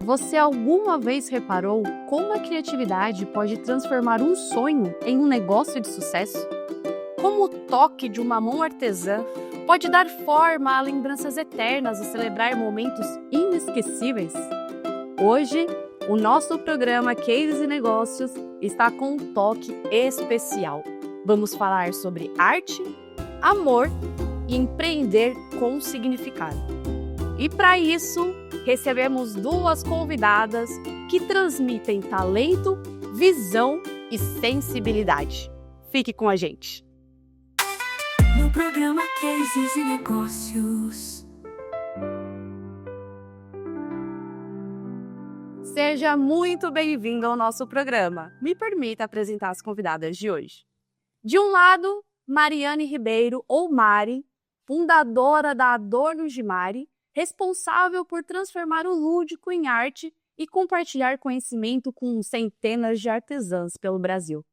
Você alguma vez reparou como a criatividade pode transformar um sonho em um negócio de sucesso? Como o toque de uma mão artesã pode dar forma a lembranças eternas e celebrar momentos inesquecíveis? Hoje, o nosso programa Cases e Negócios está com um toque especial. Vamos falar sobre arte, amor e empreender com significado. E para isso, recebemos duas convidadas que transmitem talento, visão e sensibilidade. Fique com a gente. No programa Cases e Negócios. Seja muito bem-vindo ao nosso programa. Me permita apresentar as convidadas de hoje. De um lado, Mariane Ribeiro, ou Mari, fundadora da Adornos de Mari, responsável por transformar o lúdico em arte e compartilhar conhecimento com centenas de artesãs pelo Brasil.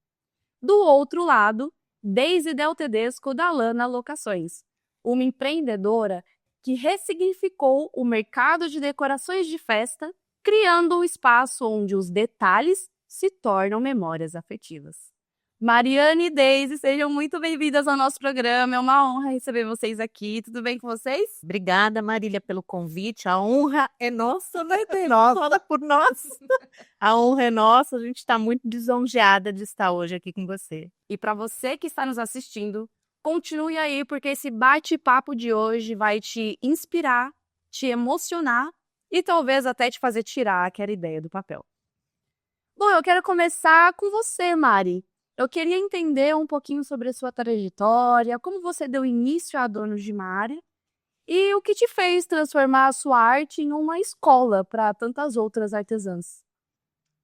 Do outro lado, Deise Del Tedesco, da Lana Locações, uma empreendedora que ressignificou o mercado de decorações de festa, criando um espaço onde os detalhes se tornam memórias afetivas. Mariane e Deise, sejam muito bem-vindas ao nosso programa. É uma honra receber vocês aqui. Tudo bem com vocês? Obrigada, Marília, pelo convite. A honra é nossa, né? Fala por nós. A honra é nossa. A gente está muito lisonjeada de estar hoje aqui com você. E para você que está nos assistindo, continue aí, porque esse bate-papo de hoje vai te inspirar, te emocionar e talvez até te fazer tirar aquela ideia do papel. Bom, eu quero começar com você, Mari. Eu queria entender um pouquinho sobre a sua trajetória, como você deu início a Adornos de Mari e o que te fez transformar a sua arte em uma escola para tantas outras artesãs.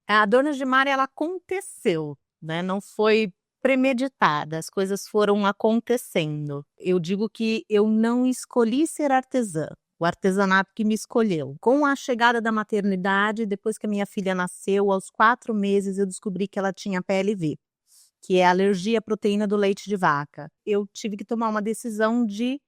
A Adornos de Mari, ela aconteceu, né? Não foi premeditada, as coisas foram acontecendo. Eu digo que eu não escolhi ser artesã, o artesanato que me escolheu. Com a chegada da maternidade, depois que a minha filha nasceu, aos 4 meses, eu descobri que ela tinha PLV, que é alergia à proteína do leite de vaca. Eu tive que tomar uma decisão de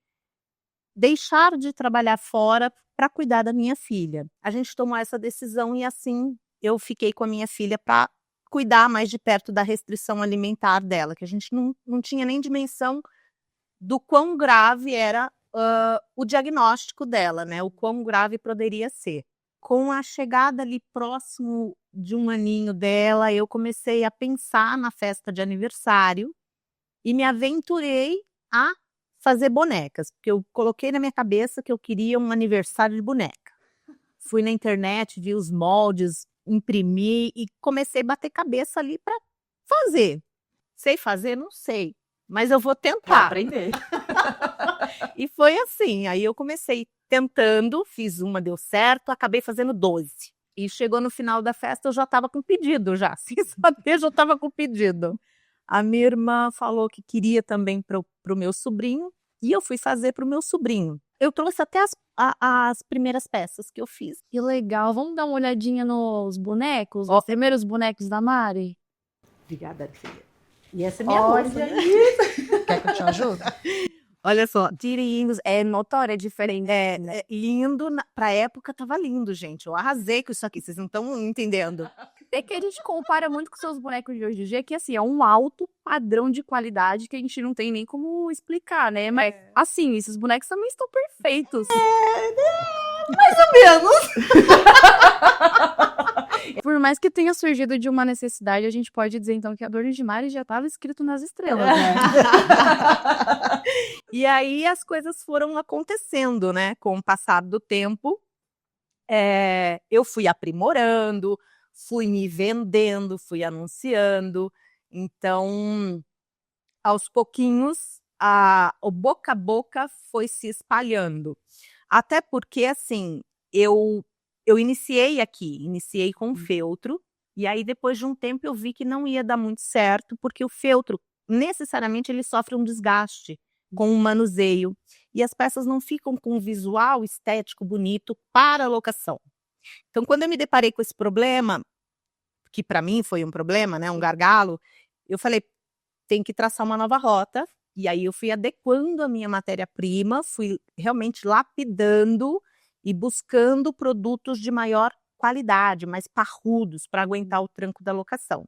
deixar de trabalhar fora para cuidar da minha filha. A gente tomou essa decisão e assim eu fiquei com a minha filha para cuidar mais de perto da restrição alimentar dela, que a gente não tinha nem dimensão do quão grave era o diagnóstico dela, né? O quão grave poderia ser. Com a chegada ali próximo de 1 aninho dela, eu comecei a pensar na festa de aniversário e me aventurei a fazer bonecas, porque eu coloquei na minha cabeça que eu queria um aniversário de boneca. Fui na internet, vi os moldes, imprimi e comecei a bater cabeça ali para fazer. Sei fazer? Não sei, mas eu vou tentar. Pra aprender. E foi assim, aí eu comecei tentando, fiz uma, deu certo, acabei fazendo 12. E chegou no final da festa, eu já estava com pedido já, sem saber, já estava com pedido. A minha irmã falou que queria também para o meu sobrinho, e eu fui fazer para o meu sobrinho. Eu trouxe até as primeiras peças que eu fiz. Que legal, vamos dar uma olhadinha nos bonecos, os primeiros bonecos da Mari? Obrigada, filha. E essa é minha bolsa, né? Quer que eu te ajude? Olha só, Tirinhos, é notório, é diferente. é lindo, pra época tava lindo, gente. Eu arrasei com isso aqui, vocês não estão entendendo. É que a gente compara muito com seus bonecos de hoje em dia, que assim, é um alto padrão de qualidade que a gente não tem nem como explicar, né? Mas assim, esses bonecos também estão perfeitos. Mais ou menos. Por mais que tenha surgido de uma necessidade, a gente pode dizer então que a Adornos de Mari já estava escrito nas estrelas, né? E aí as coisas foram acontecendo, né? Com o passar do tempo, eu fui aprimorando, fui me vendendo, fui anunciando. Então, aos pouquinhos, o boca a boca foi se espalhando. Até porque, assim, eu iniciei com feltro, e aí depois de um tempo eu vi que não ia dar muito certo, porque o feltro, necessariamente, ele sofre um desgaste com o manuseio, e as peças não ficam com um visual estético bonito para a locação. Então, quando eu me deparei com esse problema, que para mim foi um problema, né, um gargalo, eu falei, tem que traçar uma nova rota, e aí eu fui adequando a minha matéria-prima, fui realmente lapidando e buscando produtos de maior qualidade, mais parrudos para aguentar o tranco da locação.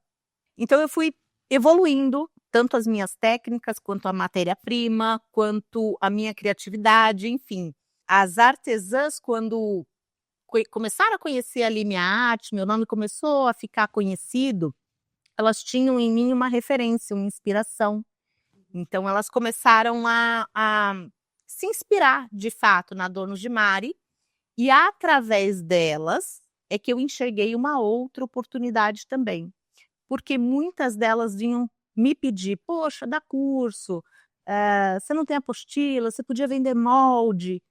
Então eu fui evoluindo tanto as minhas técnicas, quanto a matéria-prima, quanto a minha criatividade, enfim. As artesãs, quando começaram a conhecer ali minha arte, meu nome começou a ficar conhecido, elas tinham em mim uma referência, uma inspiração. Então elas começaram a se inspirar, de fato, na Donos de Mari, e através delas é que eu enxerguei uma outra oportunidade também. Porque muitas delas vinham me pedir, poxa, dá curso, você não tem apostila, você podia vender molde.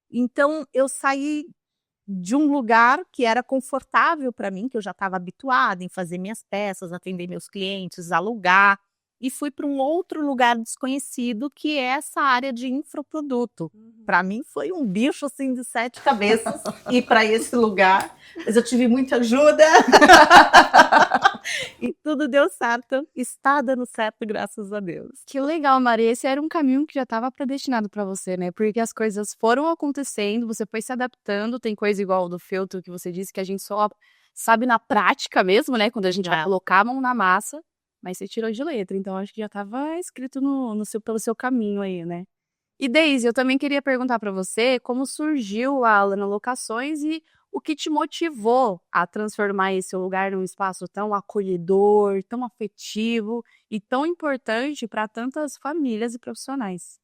Então eu saí de um lugar que era confortável para mim, que eu já estava habituada em fazer minhas peças, atender meus clientes, alugar, e fui para um outro lugar desconhecido, que é essa área de infoproduto. Para mim foi um bicho assim de 7 cabeças ir para esse lugar, mas eu tive muita ajuda e tudo deu certo, está dando certo, graças a Deus. Que legal, Maria. Esse era um caminho que já estava predestinado para você, né? Porque as coisas foram acontecendo, você foi se adaptando. Tem coisa igual do feltro que você disse que a gente só sabe na prática mesmo, né? Quando a gente vai colocar a mão na massa, mas você tirou de letra. Então acho que já estava escrito pelo seu caminho aí, né? E Deise, eu também queria perguntar para você como surgiu a Alana Locações e o que te motivou a transformar esse lugar num espaço tão acolhedor, tão afetivo e tão importante para tantas famílias e profissionais.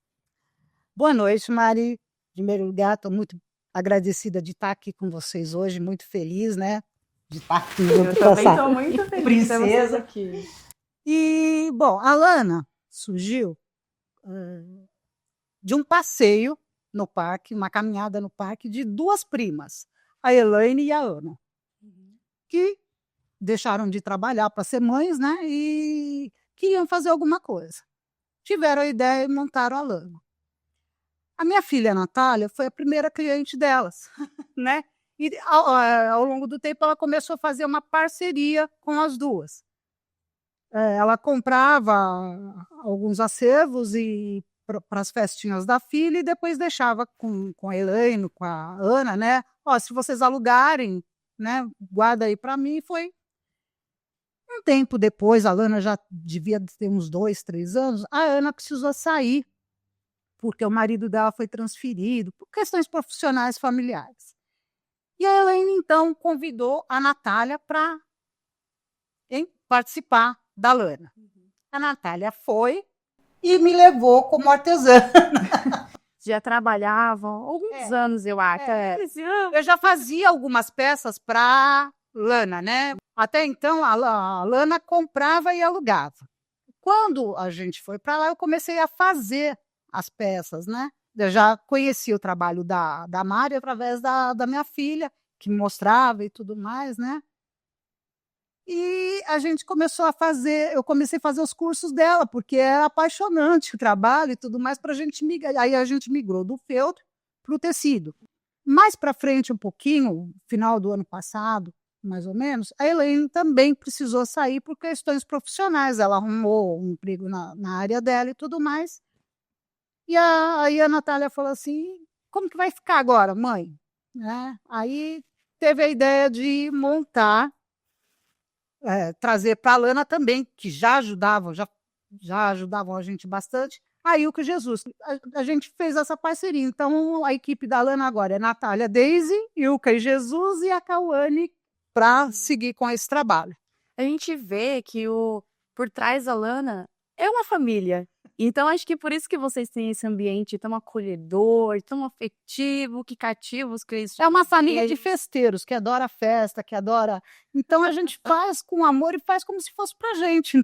Boa noite, Mari. Em primeiro lugar, estou muito agradecida de estar aqui com vocês hoje, muito feliz, né? De estar aqui junto com essa muito princesa. aqui. E, bom, a Alana surgiu de um passeio no parque, uma caminhada no parque de 2 primas, a Elaine e a Ana, que deixaram de trabalhar para ser mães, né? E queriam fazer alguma coisa. Tiveram a ideia e montaram a Alana. A minha filha, Natália, foi a primeira cliente delas, né? E ao longo do tempo ela começou a fazer uma parceria com as duas. Ela comprava alguns acervos e para as festinhas da filha e depois deixava com a Elaine, com a Ana, né? Ó, se vocês alugarem, né? Guarda aí para mim. Foi um tempo depois, a Ana já devia ter uns 2, 3 anos, a Ana precisou sair, porque o marido dela foi transferido, por questões profissionais familiares. E a Elaine, então, convidou a Natália para participar da Lana. A Natália foi e me levou como artesã. Já trabalhavam alguns anos, eu acho. Eu já fazia algumas peças para Lana, né? Até então, a Lana comprava e alugava. Quando a gente foi para lá, eu comecei a fazer as peças, né? Eu já conhecia o trabalho da Mari através da minha filha, que me mostrava e tudo mais, né? E a gente começou a fazer, eu comecei a fazer os cursos dela, porque era apaixonante o trabalho e tudo mais, para a gente migrar. Aí a gente migrou do feltro para o tecido. Mais para frente um pouquinho, final do ano passado, mais ou menos, a Elaine também precisou sair por questões profissionais. Ela arrumou um emprego na área dela e tudo mais. E aí a Natália falou assim, como que vai ficar agora, mãe? Né? Aí teve a ideia de montar, trazer para a Lana também, que já ajudavam a gente bastante, a Ilka e Jesus. A gente fez essa parceria. Então, a equipe da Lana agora é Natália, Deise, Ilka e Jesus e a Cauane para seguir com esse trabalho. A gente vê que por trás da Lana é uma família. Então, acho que por isso que vocês têm esse ambiente tão acolhedor, tão afetivo, que cativa os clientes. É uma família de festeiros, que adora festa, que adora... Então, a gente faz com amor e faz como se fosse pra gente.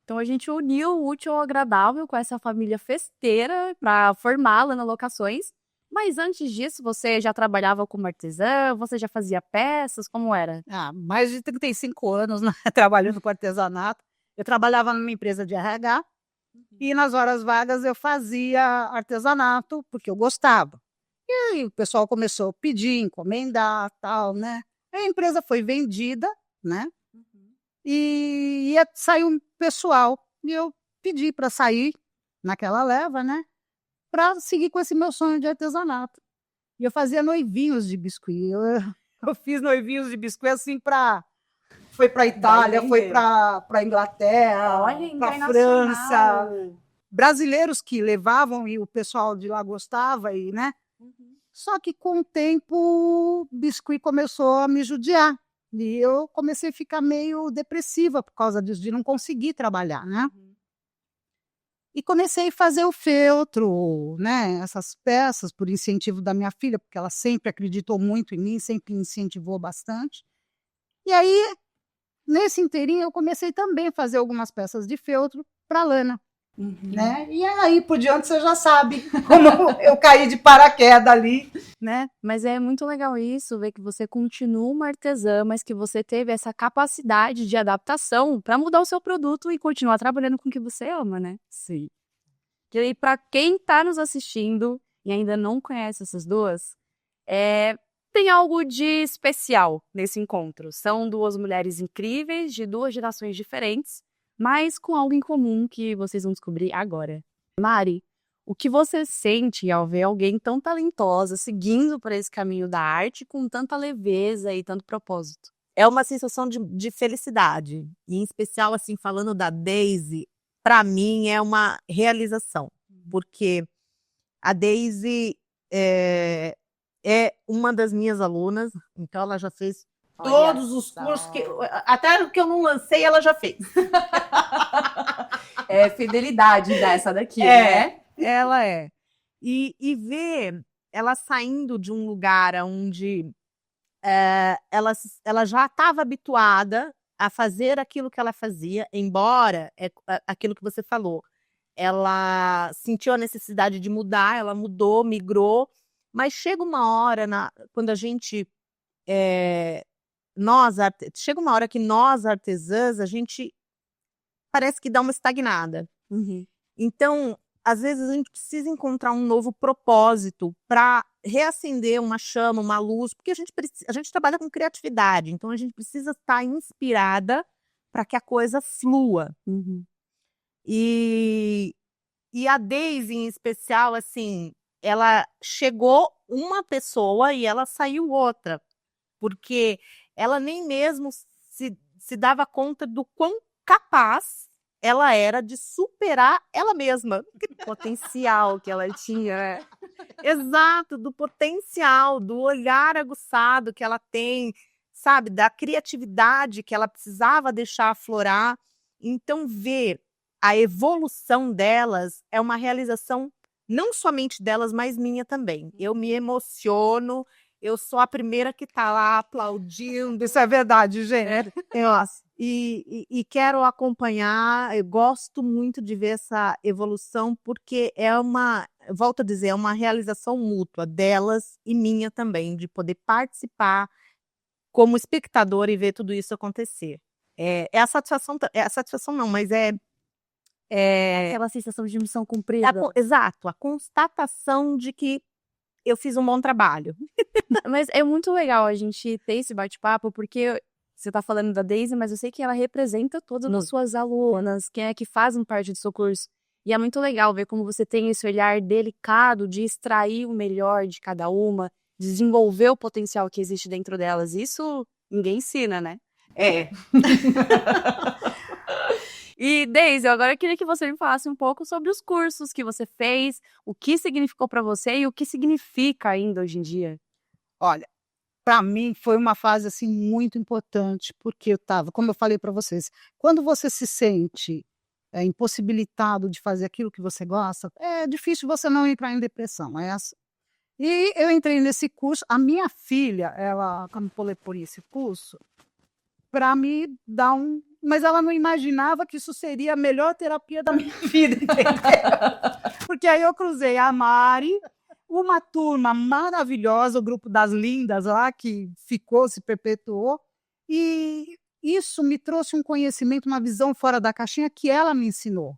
Então, a gente uniu o útil ao agradável com essa família festeira para formar a Lana Locações. Mas antes disso, você já trabalhava como artesã? Você já fazia peças? Como era? Mais de 35 anos, né, trabalhando com artesanato. Eu trabalhava numa empresa de RH. E nas horas vagas eu fazia artesanato, porque eu gostava. E aí o pessoal começou a pedir, encomendar, tal, né? A empresa foi vendida, né? E saiu um pessoal. E eu pedi para sair naquela leva, né? Para seguir com esse meu sonho de artesanato. E eu fazia noivinhos de biscuit. Eu fiz noivinhos de biscuit assim foi para Itália, foi para Inglaterra, Olha, para internacional. França. Brasileiros que levavam e o pessoal de lá gostava e, né? Só que com o tempo o biscuit começou a me judiar e eu comecei a ficar meio depressiva por causa disso, de não conseguir trabalhar, né? E comecei a fazer o feltro, né? Essas peças por incentivo da minha filha, porque ela sempre acreditou muito em mim, sempre me incentivou bastante. E aí, nesse inteirinho, eu comecei também a fazer algumas peças de feltro para lana. Né? E aí por diante você já sabe como eu caí de paraquedas ali, né? Mas é muito legal isso, ver que você continua uma artesã, mas que você teve essa capacidade de adaptação para mudar o seu produto e continuar trabalhando com o que você ama, né? Sim. E para quem está nos assistindo e ainda não conhece essas duas, tem algo de especial nesse encontro. São duas mulheres incríveis, de duas gerações diferentes, mas com algo em comum que vocês vão descobrir agora. Mari, o que você sente ao ver alguém tão talentosa seguindo por esse caminho da arte com tanta leveza e tanto propósito? É uma sensação de felicidade. E em especial, assim, falando da Daisy, para mim é uma realização. Porque a Daisy é uma das minhas alunas, então ela já fez todos os cursos, até o que eu não lancei, ela já fez. É fidelidade dessa daqui, né? Ela é. E ver ela saindo de um lugar onde ela já estava habituada a fazer aquilo que ela fazia, embora aquilo que você falou, ela sentiu a necessidade de mudar, ela mudou, migrou, mas chega uma hora quando a gente chega uma hora que nós artesãs, a gente parece que dá uma estagnada. Então, às vezes a gente precisa encontrar um novo propósito para reacender uma chama, uma luz, porque a gente trabalha com criatividade, então a gente precisa estar inspirada para que a coisa flua. E a Daisy, em especial, assim, ela chegou uma pessoa e ela saiu outra, porque ela nem mesmo se dava conta do quão capaz ela era de superar ela mesma. O potencial que ela tinha, né? Exato, do potencial, do olhar aguçado que ela tem, sabe, da criatividade que ela precisava deixar aflorar. Então, ver a evolução delas é uma realização não somente delas, mas minha também. Eu me emociono, eu sou a primeira que está lá aplaudindo. Isso é verdade, gente. E quero acompanhar, eu gosto muito de ver essa evolução, porque volto a dizer, é uma realização mútua delas e minha também, de poder participar como espectador e ver tudo isso acontecer. É a satisfação não, mas aquela sensação de missão cumprida. Exato, a constatação de que eu fiz um bom trabalho. Mas é muito legal a gente ter esse bate-papo, porque você está falando da Daisy, mas eu sei que ela representa todas as suas alunas, que fazem parte do seu curso. E é muito legal ver como você tem esse olhar delicado de extrair o melhor de cada uma, desenvolver o potencial que existe dentro delas. Isso ninguém ensina, né? E, Daisy, agora eu queria que você me falasse um pouco sobre os cursos que você fez, o que significou para você e o que significa ainda hoje em dia. Olha, para mim foi uma fase assim muito importante, porque eu estava, como eu falei para vocês, quando você se sente impossibilitado de fazer aquilo que você gosta, é difícil você não entrar em depressão. E eu entrei nesse curso, a minha filha, ela me por esse curso para me dar mas ela não imaginava que isso seria a melhor terapia da minha vida, entendeu? Porque aí eu cruzei a Mari, uma turma maravilhosa, o grupo das lindas lá, que se perpetuou, e isso me trouxe um conhecimento, uma visão fora da caixinha que ela me ensinou.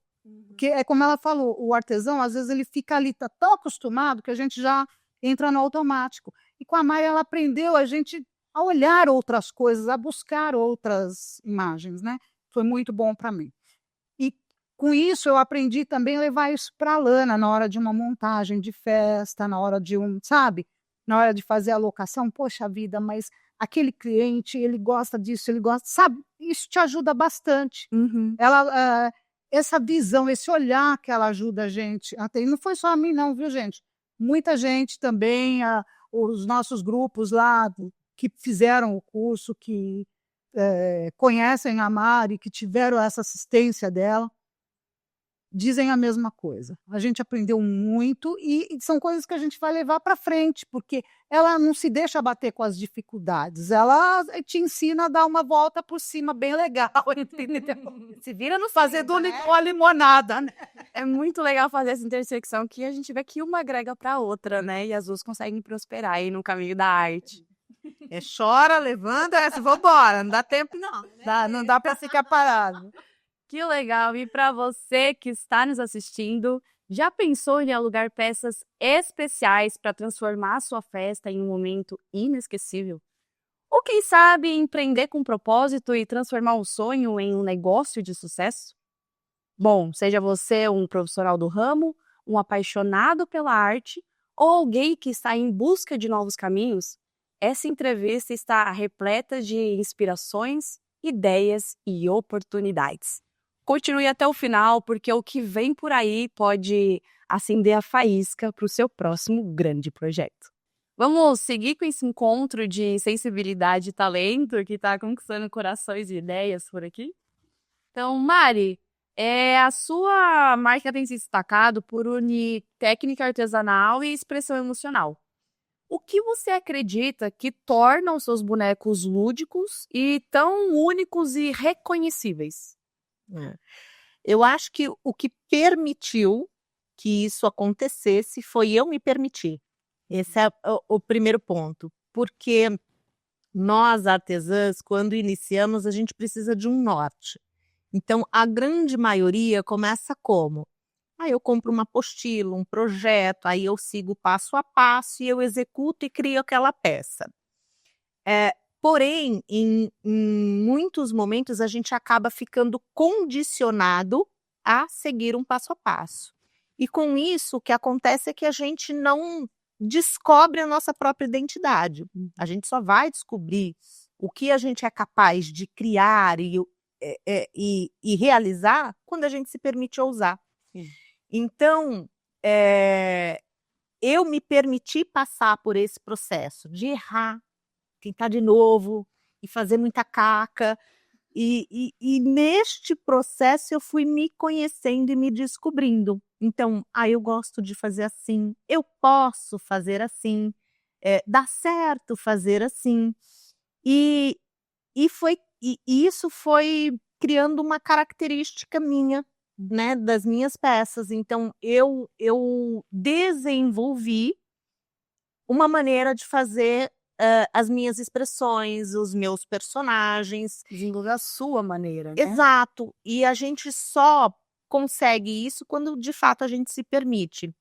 Porque é como ela falou, o artesão, às vezes, ele fica ali, tá tão acostumado que a gente já entra no automático. E com a Mari, ela aprendeu a gente a olhar outras coisas, a buscar outras imagens, né? Foi muito bom para mim. E com isso eu aprendi também a levar isso para a lana na hora de uma montagem de festa, na hora de na hora de fazer a locação. Poxa vida, mas aquele cliente, ele gosta disso, ele gosta, sabe? Isso te ajuda bastante. Uhum. Ela, essa visão, esse olhar que ela ajuda a gente a ter. E não foi só a mim não, viu, gente? Muita gente também, os nossos grupos lá que fizeram o curso, que conhecem a Mari, que tiveram essa assistência dela, dizem a mesma coisa. A gente aprendeu muito e são coisas que a gente vai levar para frente, porque ela não se deixa bater com as dificuldades, ela te ensina a dar uma volta por cima bem legal, entendeu? Se vira no Fazer do limão a limonada, né? É muito legal fazer essa intersecção que a gente vê que uma agrega para outra, né? E as duas conseguem prosperar aí no caminho da arte. Chora, levanta, vambora, não dá tempo não. Não dá para ficar parado. Que legal! E para você que está nos assistindo, já pensou em alugar peças especiais para transformar a sua festa em um momento inesquecível? Ou quem sabe empreender com propósito e transformar um sonho em um negócio de sucesso? Bom, seja você um profissional do ramo, um apaixonado pela arte ou alguém que está em busca de novos caminhos, essa entrevista está repleta de inspirações, ideias e oportunidades. Continue até o final, porque o que vem por aí pode acender a faísca para o seu próximo grande projeto. Vamos seguir com esse encontro de sensibilidade e talento que está conquistando corações e ideias por aqui? Então, Mari, a sua marca tem se destacado por unir técnica artesanal e expressão emocional. O que você acredita que torna os seus bonecos lúdicos e tão únicos e reconhecíveis? Eu acho que o que permitiu que isso acontecesse foi eu me permitir. Esse é o primeiro ponto. Porque nós, artesãs, quando iniciamos, a gente precisa de um norte. Então, a grande maioria começa como? Eu compro uma apostila, um projeto, aí eu sigo passo a passo e eu executo e crio aquela peça. Porém, em muitos momentos, a gente acaba ficando condicionado a seguir um passo a passo. E com isso, o que acontece é que a gente não descobre a nossa própria identidade. A gente só vai descobrir o que a gente é capaz de criar e realizar quando a gente se permite ousar. Então, eu me permiti passar por esse processo de errar, tentar de novo e fazer muita caca. E neste processo eu fui me conhecendo e me descobrindo. Então, eu gosto de fazer assim, eu posso fazer assim, dá certo fazer assim. E isso foi criando uma característica minha, né, das minhas peças. Então, eu desenvolvi uma maneira de fazer as minhas expressões, os meus personagens. Desenvolver a sua maneira, né? Exato. E a gente só consegue isso quando, de fato, a gente se permite.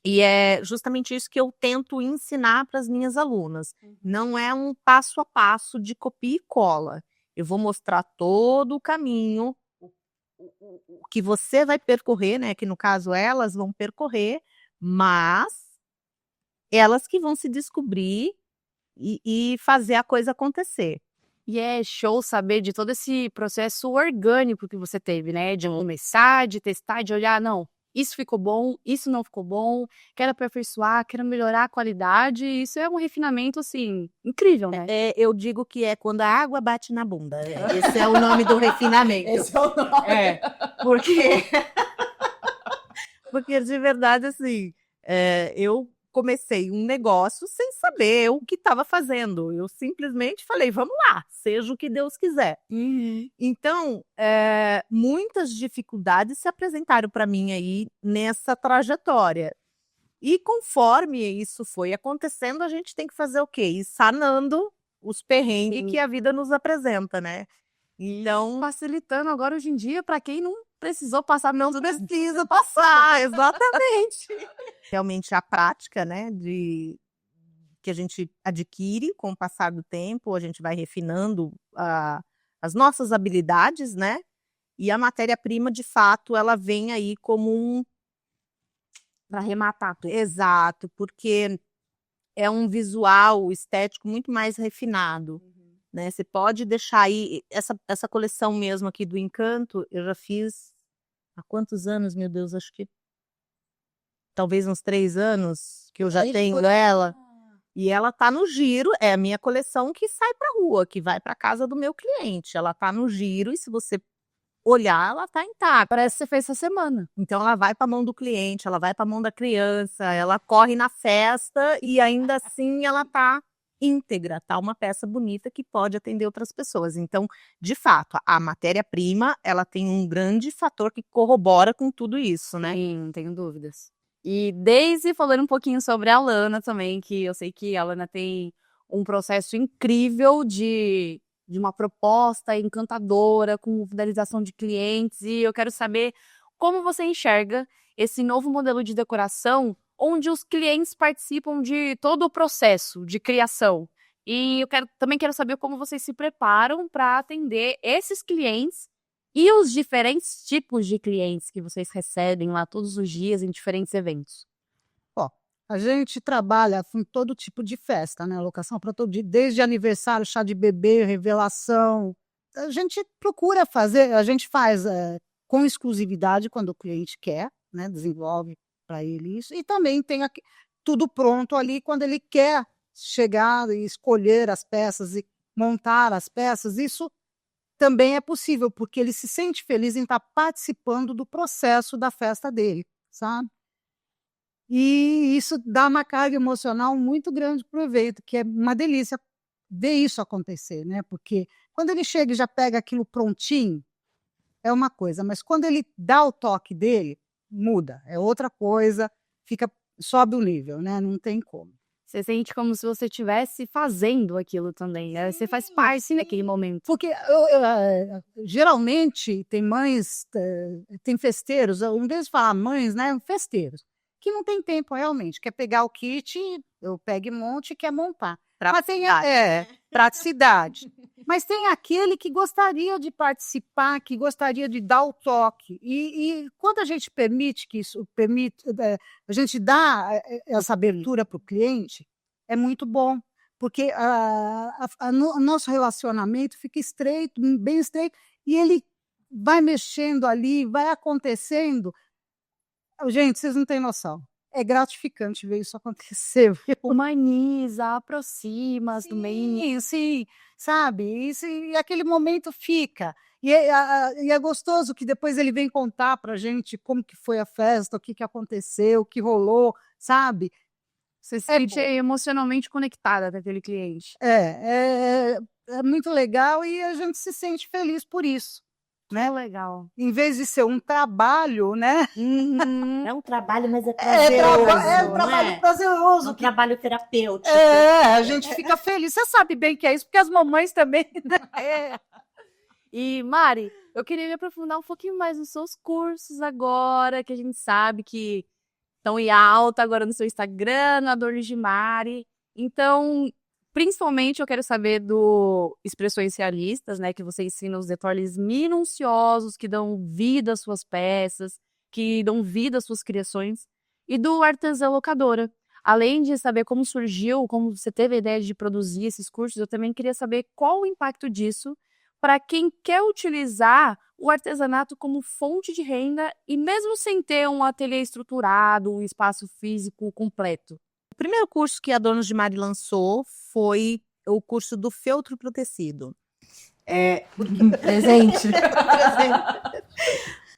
E é justamente isso que eu tento ensinar para as minhas alunas. Não é um passo a passo de copia e cola. Eu vou mostrar todo o caminho, o que você vai percorrer, né? Que no caso elas vão percorrer, mas elas que vão se descobrir e fazer a coisa acontecer. E é show saber de todo esse processo orgânico que você teve, né? De começar, de testar, de olhar, não, isso ficou bom, isso não ficou bom, quero aperfeiçoar, quero melhorar a qualidade. Isso é um refinamento, assim, incrível, né? Eu digo que é quando a água bate na bunda. Esse é o nome do refinamento. Esse é o nome. Porque de verdade, assim, eu comecei um negócio sem saber o que estava fazendo. Eu simplesmente falei, vamos lá, seja o que Deus quiser. Então, muitas dificuldades se apresentaram para mim aí nessa trajetória. E conforme isso foi acontecendo, a gente tem que fazer o quê? Ir sanando os perrengues que a vida nos apresenta, né? Então, facilitando agora hoje em dia para quem não precisou passar. Não precisa passar, exatamente. Realmente a prática, né, que a gente adquire com o passar do tempo, a gente vai refinando as nossas habilidades, né? E a matéria-prima, de fato, ela vem aí como para arrematar tudo. Exato, porque é um visual estético muito mais refinado, né? Você pode deixar aí, essa coleção mesmo aqui do Encanto, eu já fiz há quantos anos, meu Deus, acho que talvez uns 3 anos que eu já tenho ela. E ela tá no giro, é a minha coleção que sai pra rua, que vai pra casa do meu cliente. Ela tá no giro e se você olhar, ela tá intacta. Parece que você fez essa semana. Então ela vai pra mão do cliente, ela vai pra mão da criança, ela corre na festa e ainda assim ela tá íntegra, tá uma peça bonita que pode atender outras pessoas. Então, de fato, a matéria-prima, ela tem um grande fator que corrobora com tudo isso, né? Sim, não tenho dúvidas. E Daisy, falando um pouquinho sobre a Lana também, que eu sei que a Lana tem um processo incrível de uma proposta encantadora, com fidelização de clientes, e eu quero saber como você enxerga esse novo modelo de decoração, onde os clientes participam de todo o processo de criação. E eu também quero saber como vocês se preparam para atender esses clientes e os diferentes tipos de clientes que vocês recebem lá todos os dias em diferentes eventos. Ó, a gente trabalha com todo tipo de festa, né? Locação para todo dia, desde aniversário, chá de bebê, revelação. A gente procura fazer, a gente faz com exclusividade quando o cliente quer, né? Desenvolve para ele isso. E também tem tudo pronto ali quando ele quer chegar e escolher as peças e montar as peças. Isso também é possível, porque ele se sente feliz em estar participando do processo da festa dele, sabe? E isso dá uma carga emocional muito grande para o evento, que é uma delícia ver isso acontecer, né? Porque quando ele chega e já pega aquilo prontinho, é uma coisa, mas quando ele dá o toque dele, muda, é outra coisa, sobe o nível, né? Não tem como. Você sente como se você estivesse fazendo aquilo também, né? Você faz parte daquele momento. Porque geralmente tem mães, tem festeiros, em vez de falar mães, né? Festeiros, que não tem tempo realmente, quer pegar o kit, eu pego e monte e quer montar. Praticidade. Mas tem aquele que gostaria de participar, que gostaria de dar o toque. E quando a gente permite que isso a gente dá essa abertura para o cliente, é muito bom, porque o nosso relacionamento fica estreito, bem estreito, e ele vai mexendo ali, vai acontecendo. Gente, vocês não têm noção. É gratificante ver isso acontecer. Humaniza, aproxima do meio. Sim, sabe? E aquele momento fica. E é gostoso que depois ele vem contar pra gente como que foi a festa, o que aconteceu, o que rolou, sabe? Você se sente emocionalmente conectada com aquele cliente. É muito legal e a gente se sente feliz por isso. Né? Legal. Em vez de ser um trabalho, né? É um trabalho, mas é prazeroso. É um trabalho prazeroso. É um trabalho terapêutico. A gente fica feliz. Você sabe bem que é isso, porque as mamães também. E, Mari, eu queria me aprofundar um pouquinho mais nos seus cursos agora, que a gente sabe que estão em alta agora no seu Instagram, no Adornos de Mari. Então, principalmente eu quero saber do Expressões Realistas, né? Que você ensina os detalhes minuciosos que dão vida às suas peças, que dão vida às suas criações. E do Artesã Locadora. Além de saber como surgiu, como você teve a ideia de produzir esses cursos, eu também queria saber qual o impacto disso para quem quer utilizar o artesanato como fonte de renda e mesmo sem ter um ateliê estruturado, um espaço físico completo. O primeiro curso que a Adornos de Mari lançou foi o curso do feltro pro tecido. Presente.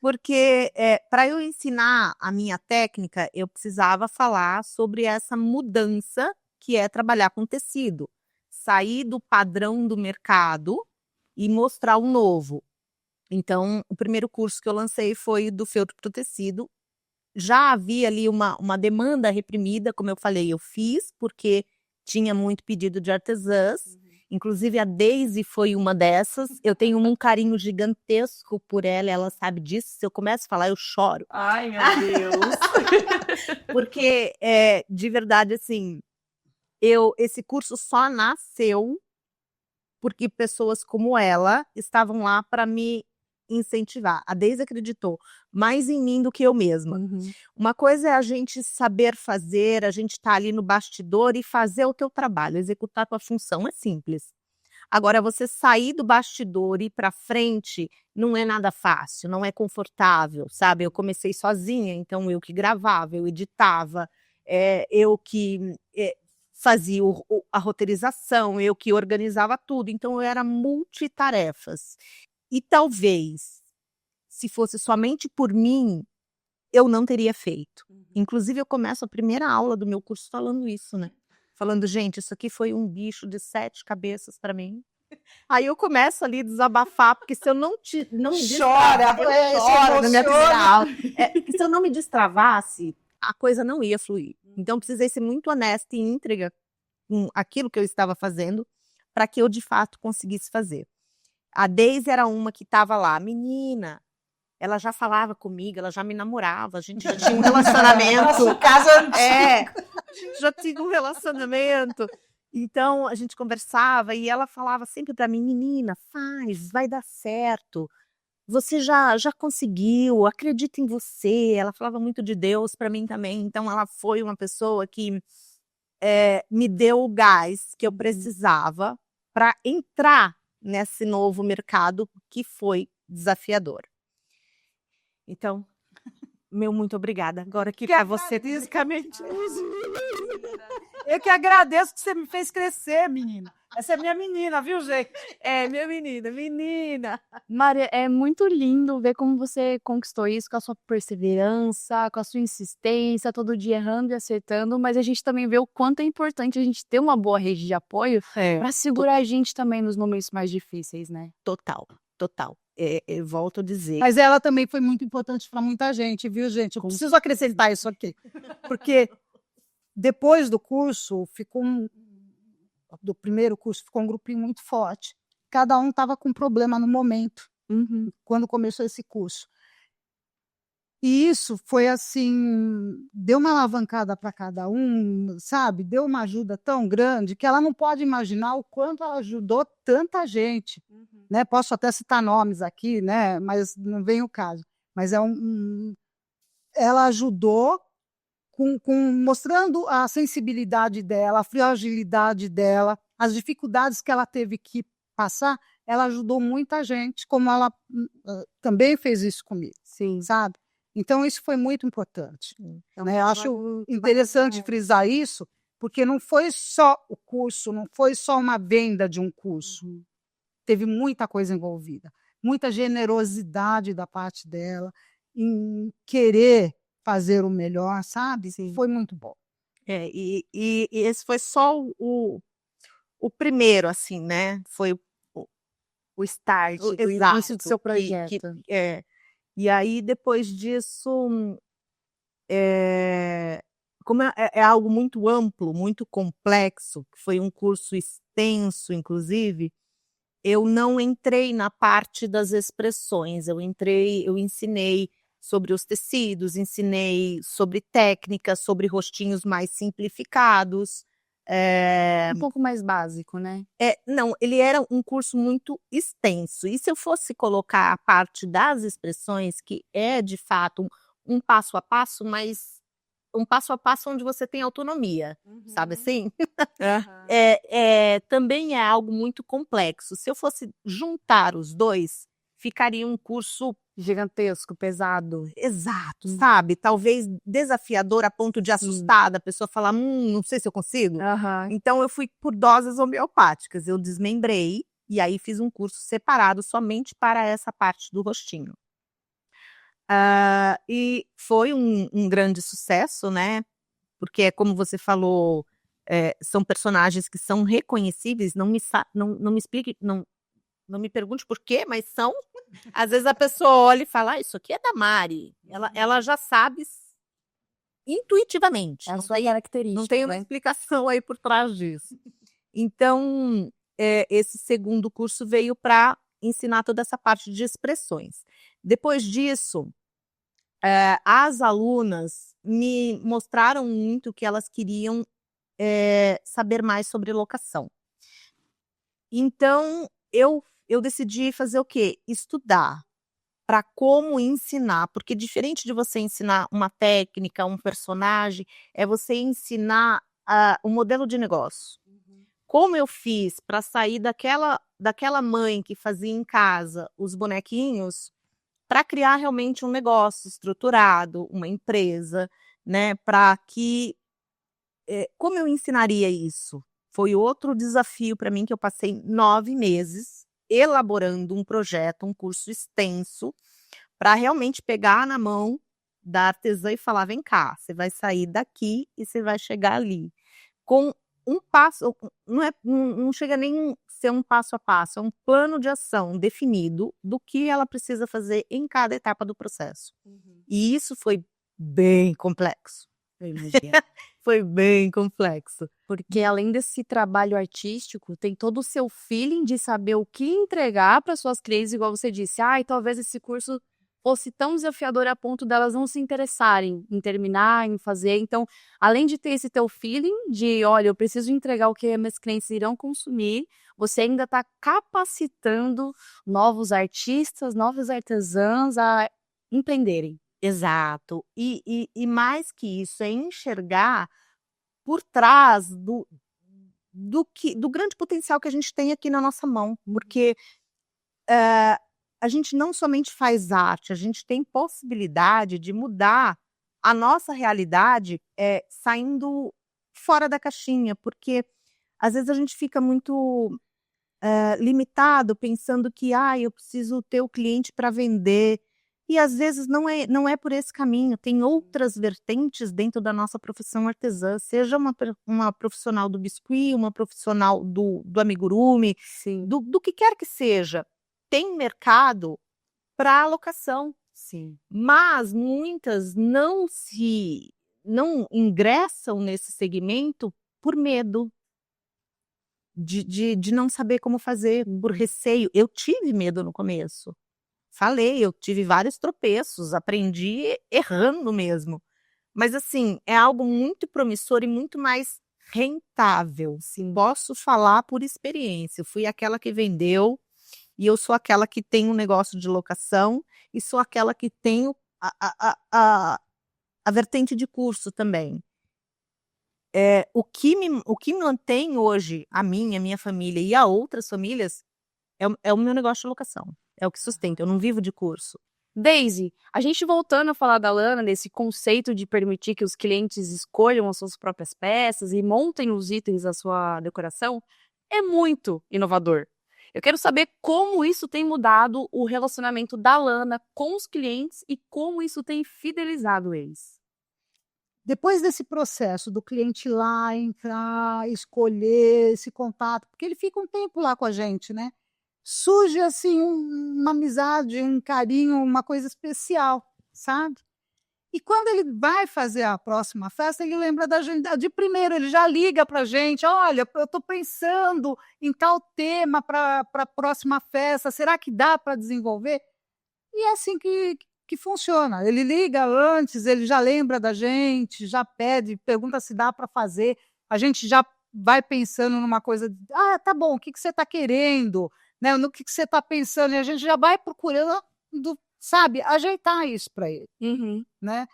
Porque para eu ensinar a minha técnica, eu precisava falar sobre essa mudança que é trabalhar com tecido. Sair do padrão do mercado e mostrar o novo. Então, o primeiro curso que eu lancei foi do feltro pro tecido. Já havia ali uma demanda reprimida, como eu falei, eu fiz, porque tinha muito pedido de artesãs. Inclusive, a Daisy foi uma dessas. Eu tenho um carinho gigantesco por ela, ela sabe disso. Se eu começo a falar, eu choro. Ai, meu Deus! Porque, de verdade, assim, esse curso só nasceu porque pessoas como ela estavam lá para me incentivar. A Deise acreditou mais em mim do que eu mesma. Uma coisa é a gente saber fazer, a gente estar ali no bastidor e fazer o teu trabalho, executar a tua função, é simples. Agora, você sair do bastidor e ir para frente não é nada fácil, não é confortável, sabe? Eu comecei sozinha, então eu que gravava, eu editava, eu que fazia a roteirização, eu que organizava tudo. Então, eu era multitarefas. E talvez, se fosse somente por mim, eu não teria feito. Inclusive, eu começo a primeira aula do meu curso falando isso, né? Falando, gente, isso aqui foi um bicho de 7 cabeças para mim. Aí eu começo ali a desabafar, porque se eu não me Chora, eu choro na minha primeira aula. Porque se eu não me destravasse, a coisa não ia fluir. Então, eu precisei ser muito honesta e íntegra com aquilo que eu estava fazendo, para que eu, de fato, conseguisse fazer. A Deise era uma que estava lá, menina, ela já falava comigo, ela já me namorava, a gente já tinha um relacionamento. Nossa, casa antiga. A gente já tinha um relacionamento. Então, a gente conversava e ela falava sempre para mim, menina, faz, vai dar certo. Você já conseguiu, acredita em você. Ela falava muito de Deus para mim também. Então, ela foi uma pessoa que me deu o gás que eu precisava para entrar nesse novo mercado que foi desafiador. Então, meu muito obrigada. Agora aqui para você, fisicamente. Eu que agradeço que você me fez crescer, menina. Essa é minha menina, viu, gente? Minha menina. Mari, é muito lindo ver como você conquistou isso com a sua perseverança, com a sua insistência, todo dia errando e acertando, mas a gente também vê o quanto é importante a gente ter uma boa rede de apoio para segurar a gente também nos momentos mais difíceis, né? Total. Eu volto a dizer. Mas ela também foi muito importante para muita gente, viu, gente? Eu preciso acrescentar isso aqui. Porque depois do curso, do primeiro curso, ficou um grupinho muito forte. Cada um estava com um problema no momento, quando começou esse curso. E isso foi assim, deu uma alavancada para cada um, sabe? Deu uma ajuda tão grande que ela não pode imaginar o quanto ela ajudou tanta gente, né? Posso até citar nomes aqui, né? Mas não vem o caso. Mas ela ajudou mostrando a sensibilidade dela, a fragilidade dela, as dificuldades que ela teve que passar. Ela ajudou muita gente, como ela também fez isso comigo, Sim. sabe? Então, isso foi muito importante. Né? Acho interessante frisar isso, porque não foi só o curso, não foi só uma venda de um curso. Teve muita coisa envolvida, muita generosidade da parte dela, em querer fazer o melhor, sabe? Sim. Foi muito bom. E esse foi só o primeiro, assim, né? Foi o start, O início do seu projeto. E aí, depois disso, como é algo muito amplo, muito complexo, foi um curso extenso, inclusive, eu não entrei na parte das expressões. Eu ensinei sobre os tecidos, ensinei sobre técnicas, sobre rostinhos mais simplificados. Um pouco mais básico, né? Não, ele era um curso muito extenso. E se eu fosse colocar a parte das expressões, que é de fato um passo a passo, mas um passo a passo onde você tem autonomia, sabe assim? Também é algo muito complexo. Se eu fosse juntar os dois, ficaria um curso gigantesco, pesado. Exato, sabe? Talvez desafiador a ponto de assustar, da pessoa falar, não sei se eu consigo. Então, eu fui por doses homeopáticas. Eu desmembrei e aí fiz um curso separado somente para essa parte do rostinho. E foi um grande sucesso, né? Porque, como você falou, são personagens que são reconhecíveis. Não me explique, não me pergunte por quê, mas são. Às vezes a pessoa olha e fala, isso aqui é da Mari. Ela já sabe intuitivamente. É a sua característica. Não tem uma explicação aí por trás disso. Então, esse segundo curso veio para ensinar toda essa parte de expressões. Depois disso, as alunas me mostraram muito que elas queriam saber mais sobre locação. Então, eu decidi fazer o quê? Estudar. para como ensinar, porque diferente de você ensinar uma técnica, um personagem, é você ensinar um modelo de negócio. Como eu fiz para sair daquela mãe que fazia em casa os bonequinhos para criar realmente um negócio estruturado, uma empresa, né? Para que como eu ensinaria isso? Foi outro desafio para mim, que eu passei 9 meses elaborando um projeto, um curso extenso, para realmente pegar na mão da artesã e falar: vem cá, você vai sair daqui e você vai chegar ali. Com um passo, não chega nem a ser um passo a passo, é um plano de ação definido do que ela precisa fazer em cada etapa do processo. E isso foi bem complexo. Eu imagino. Foi bem complexo. Porque além desse trabalho artístico, tem todo o seu feeling de saber o que entregar para suas clientes, igual você disse. Ai, talvez esse curso fosse tão desafiador a ponto delas não se interessarem em terminar, em fazer. Então, além de ter esse teu feeling de, olha, eu preciso entregar o que minhas clientes irão consumir, você ainda está capacitando novos artistas, novos artesãos a empreenderem. Exato. E mais que isso, é enxergar por trás do grande potencial que a gente tem aqui na nossa mão. Porque a gente não somente faz arte, a gente tem possibilidade de mudar a nossa realidade saindo fora da caixinha. Porque às vezes a gente fica muito limitado, pensando que eu preciso ter o cliente para vender. E às vezes não é por esse caminho, tem outras vertentes dentro da nossa profissão artesã, seja uma profissional do biscuit, uma profissional do amigurumi, Sim. do que quer que seja. Tem mercado para alocação. Sim. Mas muitas não ingressam nesse segmento por medo de não saber como fazer, por receio. Eu tive medo no começo. Falei, eu tive vários tropeços, aprendi errando mesmo. Mas assim, é algo muito promissor e muito mais rentável. Sim, posso falar por experiência. Eu fui aquela que vendeu e eu sou aquela que tem um negócio de locação e sou aquela que tenho a vertente de curso também. O que me mantém hoje, a minha família e a outras famílias, é o meu negócio de locação. É o que sustenta, eu não vivo de curso. Daisy, a gente voltando a falar da Lana, desse conceito de permitir que os clientes escolham as suas próprias peças e montem os itens da sua decoração, é muito inovador. Eu quero saber como isso tem mudado o relacionamento da Lana com os clientes e como isso tem fidelizado eles. Depois desse processo do cliente ir lá, entrar, escolher esse contato, porque ele fica um tempo lá com a gente, né? Surge assim uma amizade, um carinho, uma coisa especial, sabe? E quando ele vai fazer a próxima festa, ele lembra da gente, de primeiro, ele já liga para a gente: olha, eu estou pensando em tal tema para a próxima festa, será que dá para desenvolver? E é assim que funciona. Ele liga antes, ele já lembra da gente, já pede, pergunta se dá para fazer, a gente já vai pensando numa coisa, tá bom, o que você está querendo? Né, no que você está pensando, e a gente já vai procurando, sabe, ajeitar isso para ele, né?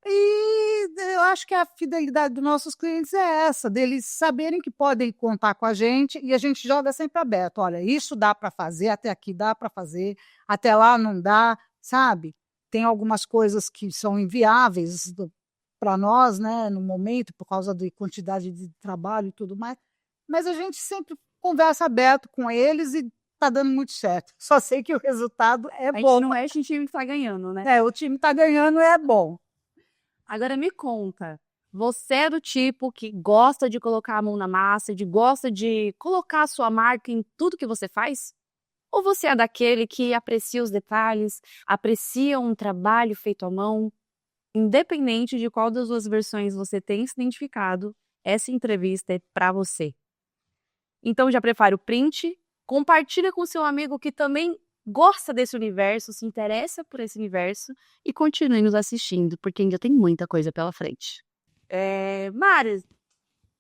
E eu acho que a fidelidade dos nossos clientes é essa, deles saberem que podem contar com a gente e a gente joga sempre aberto. Olha, isso dá para fazer, até aqui dá para fazer, até lá não dá, sabe? Tem algumas coisas que são inviáveis para nós, né, no momento, por causa da quantidade de trabalho e tudo mais, mas a gente sempre conversa aberto com eles e tá dando muito certo. Só sei que o resultado é bom. Não é a gente que tá ganhando, né? O time tá ganhando, é bom. Agora me conta, você é do tipo que gosta de colocar a mão na massa, gosta de colocar a sua marca em tudo que você faz? Ou você é daquele que aprecia os detalhes, aprecia um trabalho feito à mão? Independente de qual das duas versões você tem se identificado, essa entrevista é para você. Então já prepara o print, compartilha com seu amigo que também gosta desse universo, se interessa por esse universo e continue nos assistindo, porque ainda tem muita coisa pela frente. Mari,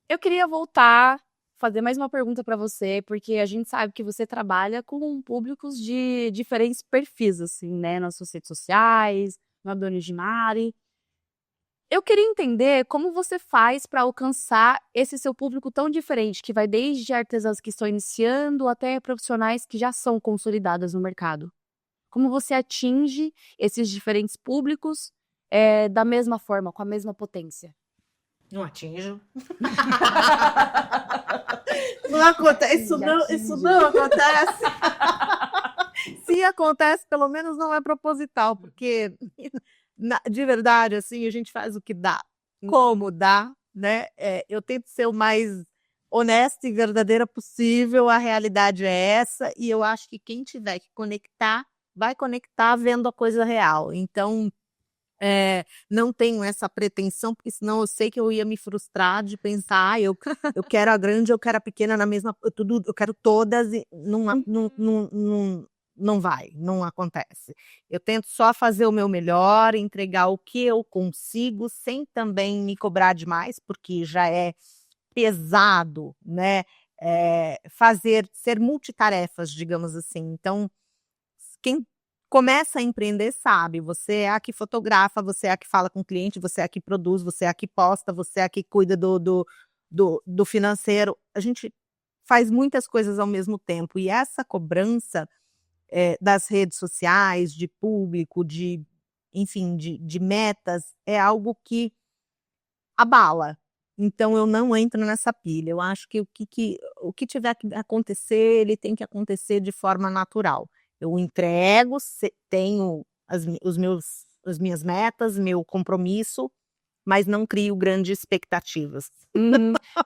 eu queria voltar fazer mais uma pergunta para você, porque a gente sabe que você trabalha com públicos de diferentes perfis, assim, né? Nas suas redes sociais, na Donos de Mari. Eu queria entender como você faz para alcançar esse seu público tão diferente, que vai desde artesãs que estão iniciando até profissionais que já são consolidadas no mercado. Como você atinge esses diferentes públicos da mesma forma, com a mesma potência? Não atinjo. Não acontece, isso não acontece. Se acontece, pelo menos não é proposital, porque de verdade, assim, a gente faz o que dá, como dá, né? Eu tento ser o mais honesta e verdadeira possível, a realidade é essa, e eu acho que quem tiver que conectar, vai conectar vendo a coisa real. Então, não tenho essa pretensão, porque senão eu sei que eu ia me frustrar de pensar, eu quero a grande, eu quero a pequena na mesma, eu quero todas, e não vai, não acontece. Eu tento só fazer o meu melhor, entregar o que eu consigo, sem também me cobrar demais, porque já é pesado, né? Ser multitarefas, digamos assim. Então, quem começa a empreender sabe, você é a que fotografa, você é a que fala com o cliente, você é a que produz, você é a que posta, você é a que cuida do financeiro. A gente faz muitas coisas ao mesmo tempo, e essa cobrança das redes sociais, de público, enfim, de metas, é algo que abala. Então, eu não entro nessa pilha. Eu acho que o que tiver que acontecer, ele tem que acontecer de forma natural. Eu entrego, tenho as minhas metas, meu compromisso, mas não crio grandes expectativas.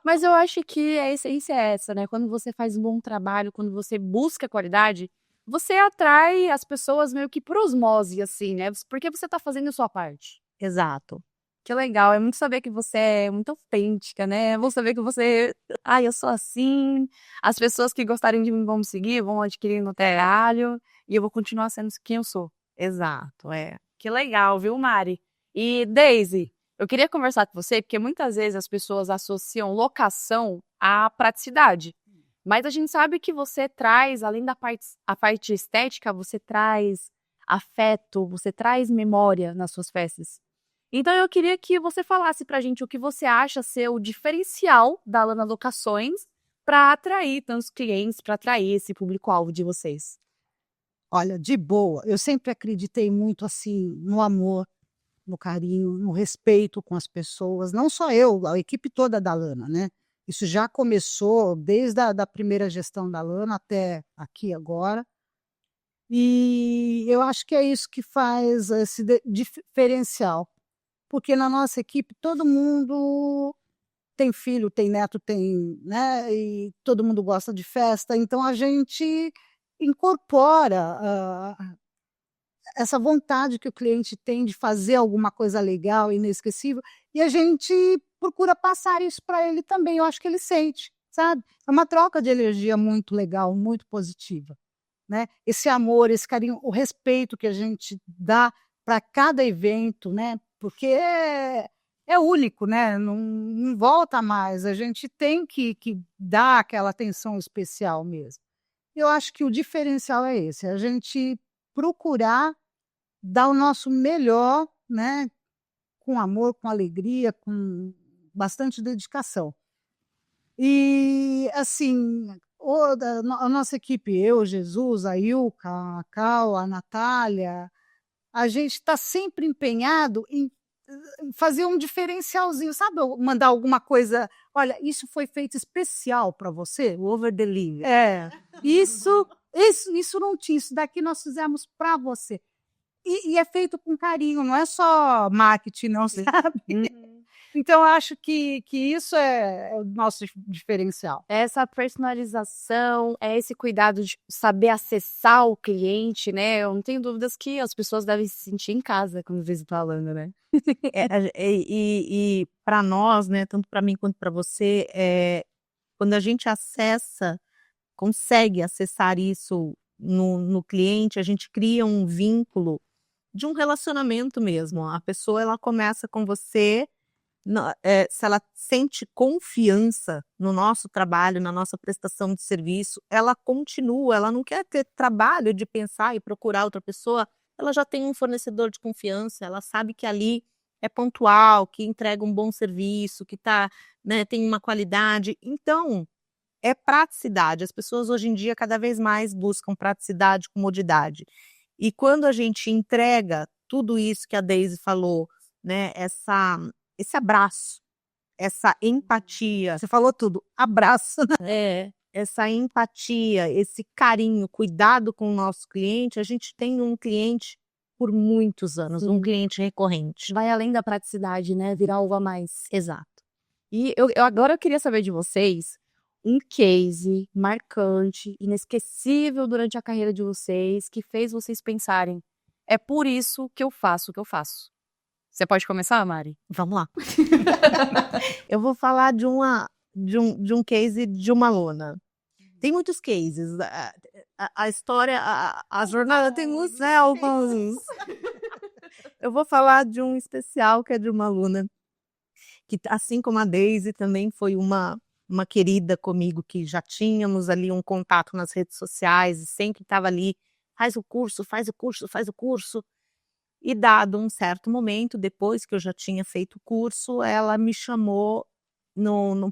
Mas eu acho que a essência é essa, né? Quando você faz um bom trabalho, quando você busca qualidade, você atrai as pessoas meio que por osmose, assim, né? Porque você tá fazendo a sua parte. Exato. Que legal, é muito saber que você é muito autêntica, né? É bom saber que você, eu sou assim, as pessoas que gostarem de mim vão me seguir, vão adquirir no trabalho, e eu vou continuar sendo quem eu sou. Exato, Que legal, viu, Mari? E, Daisy, eu queria conversar com você, porque muitas vezes as pessoas associam locação à praticidade. Mas a gente sabe que você traz, além da parte estética, você traz afeto, você traz memória nas suas festas. Então eu queria que você falasse pra gente o que você acha ser o diferencial da Lana Locações para atrair tantos clientes, para atrair esse público-alvo de vocês. Olha, de boa, eu sempre acreditei muito assim no amor, no carinho, no respeito com as pessoas, não só eu, a equipe toda da Lana, né? Isso já começou desde a da primeira gestão da Lana até aqui agora. E eu acho que é isso que faz esse diferencial, porque na nossa equipe todo mundo tem filho, tem neto, tem, né? E todo mundo gosta de festa, então a gente incorpora essa vontade que o cliente tem de fazer alguma coisa legal, inesquecível, e a gente procura passar isso para ele também. Eu acho que ele sente, sabe? É uma troca de energia muito legal, muito positiva, né? Esse amor, esse carinho, o respeito que a gente dá para cada evento, né? Porque é único, né? Não volta mais. A gente tem que dar aquela atenção especial mesmo. Eu acho que o diferencial é esse, a gente procurar dar o nosso melhor, né, com amor, com alegria, com bastante dedicação. E, assim, a nossa equipe, eu, Jesus, a Ilka, a Cal, a Natália, a gente está sempre empenhado em fazer um diferencialzinho, sabe? Mandar alguma coisa, olha, isso foi feito especial para você, o over delivery. Isso não tinha, isso daqui nós fizemos para você. E é feito com carinho, não é só marketing, não, sabe? Então, eu acho que isso é o nosso diferencial. Essa personalização, esse cuidado de saber acessar o cliente, né? Eu não tenho dúvidas que as pessoas devem se sentir em casa quando visitam a Lana, né? E para nós, né, tanto para mim quanto para você, quando a gente consegue acessar isso no cliente, a gente cria um vínculo de um relacionamento mesmo. A pessoa, ela começa com você, se ela sente confiança no nosso trabalho, na nossa prestação de serviço, ela continua, ela não quer ter trabalho de pensar e procurar outra pessoa, ela já tem um fornecedor de confiança, ela sabe que ali é pontual, que entrega um bom serviço, que tem uma qualidade. Então, é praticidade. As pessoas hoje em dia cada vez mais buscam praticidade, comodidade. E quando a gente entrega tudo isso que a Deise falou, né, esse abraço, essa empatia, você falou tudo, abraço, né? Essa empatia, esse carinho, cuidado com o nosso cliente, a gente tem um cliente por muitos anos, um cliente recorrente. Vai além da praticidade, né? Virar algo a mais. Exato. E agora eu queria saber de vocês um case marcante, inesquecível durante a carreira de vocês, que fez vocês pensarem, é por isso que eu faço o que eu faço. Você pode começar, Mari? Vamos lá. Eu vou falar de um case de uma aluna. Tem muitos cases. A história, a jornada tem muitos, né? Alguns. Eu vou falar de um especial que é de uma aluna que, assim como a Deise, também foi uma querida comigo, que já tínhamos ali um contato nas redes sociais e sempre estava ali, faz o curso, faz o curso, faz o curso. E dado um certo momento, depois que eu já tinha feito o curso, ela me chamou no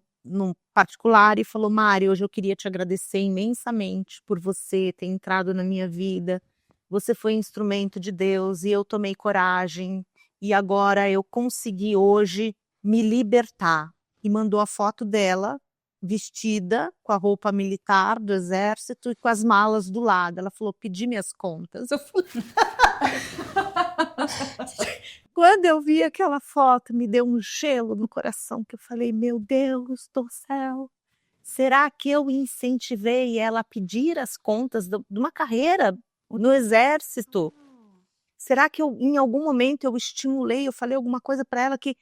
particular e falou: Mari, hoje eu queria te agradecer imensamente por você ter entrado na minha vida. Você foi instrumento de Deus e eu tomei coragem e agora eu consegui hoje me libertar. E mandou a foto dela vestida com a roupa militar do exército e com as malas do lado. Ela falou: pedi minhas contas. Eu falei... Quando eu vi aquela foto, me deu um gelo no coração, que eu falei: meu Deus do céu, será que eu incentivei ela a pedir as contas de uma carreira no exército? Será que em algum momento eu estimulei, eu falei alguma coisa para ela que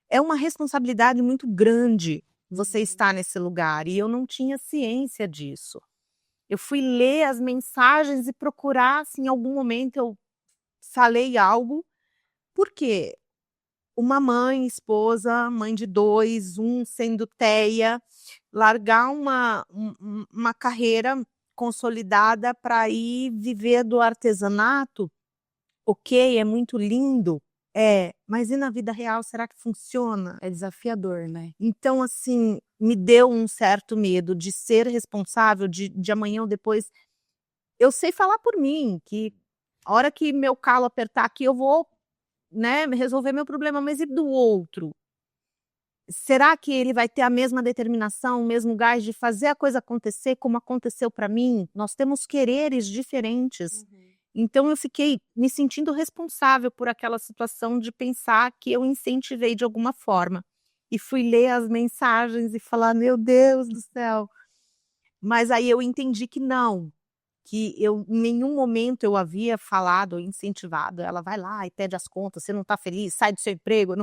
é uma responsabilidade muito grande você estar nesse lugar, e eu não tinha ciência disso. Eu fui ler as mensagens e procurar se em algum momento eu falei algo. Por quê? Uma mãe, esposa, mãe de 2, um sendo teia, largar uma carreira consolidada para ir viver do artesanato, ok, é muito lindo, mas e na vida real, será que funciona? É desafiador, né? Então, assim, me deu um certo medo de ser responsável, de amanhã ou depois. Eu sei falar por mim, que a hora que meu calo apertar aqui, eu vou, né, resolver meu problema, mas e do outro? Será que ele vai ter a mesma determinação, o mesmo gás de fazer a coisa acontecer como aconteceu para mim? Nós temos quereres diferentes. Então eu fiquei me sentindo responsável por aquela situação de pensar que eu incentivei de alguma forma. E fui ler as mensagens e falar: meu Deus do céu. Mas aí eu entendi que não, que em nenhum momento eu havia falado ou incentivado. Ela vai lá e pede as contas, você não está feliz, sai do seu emprego.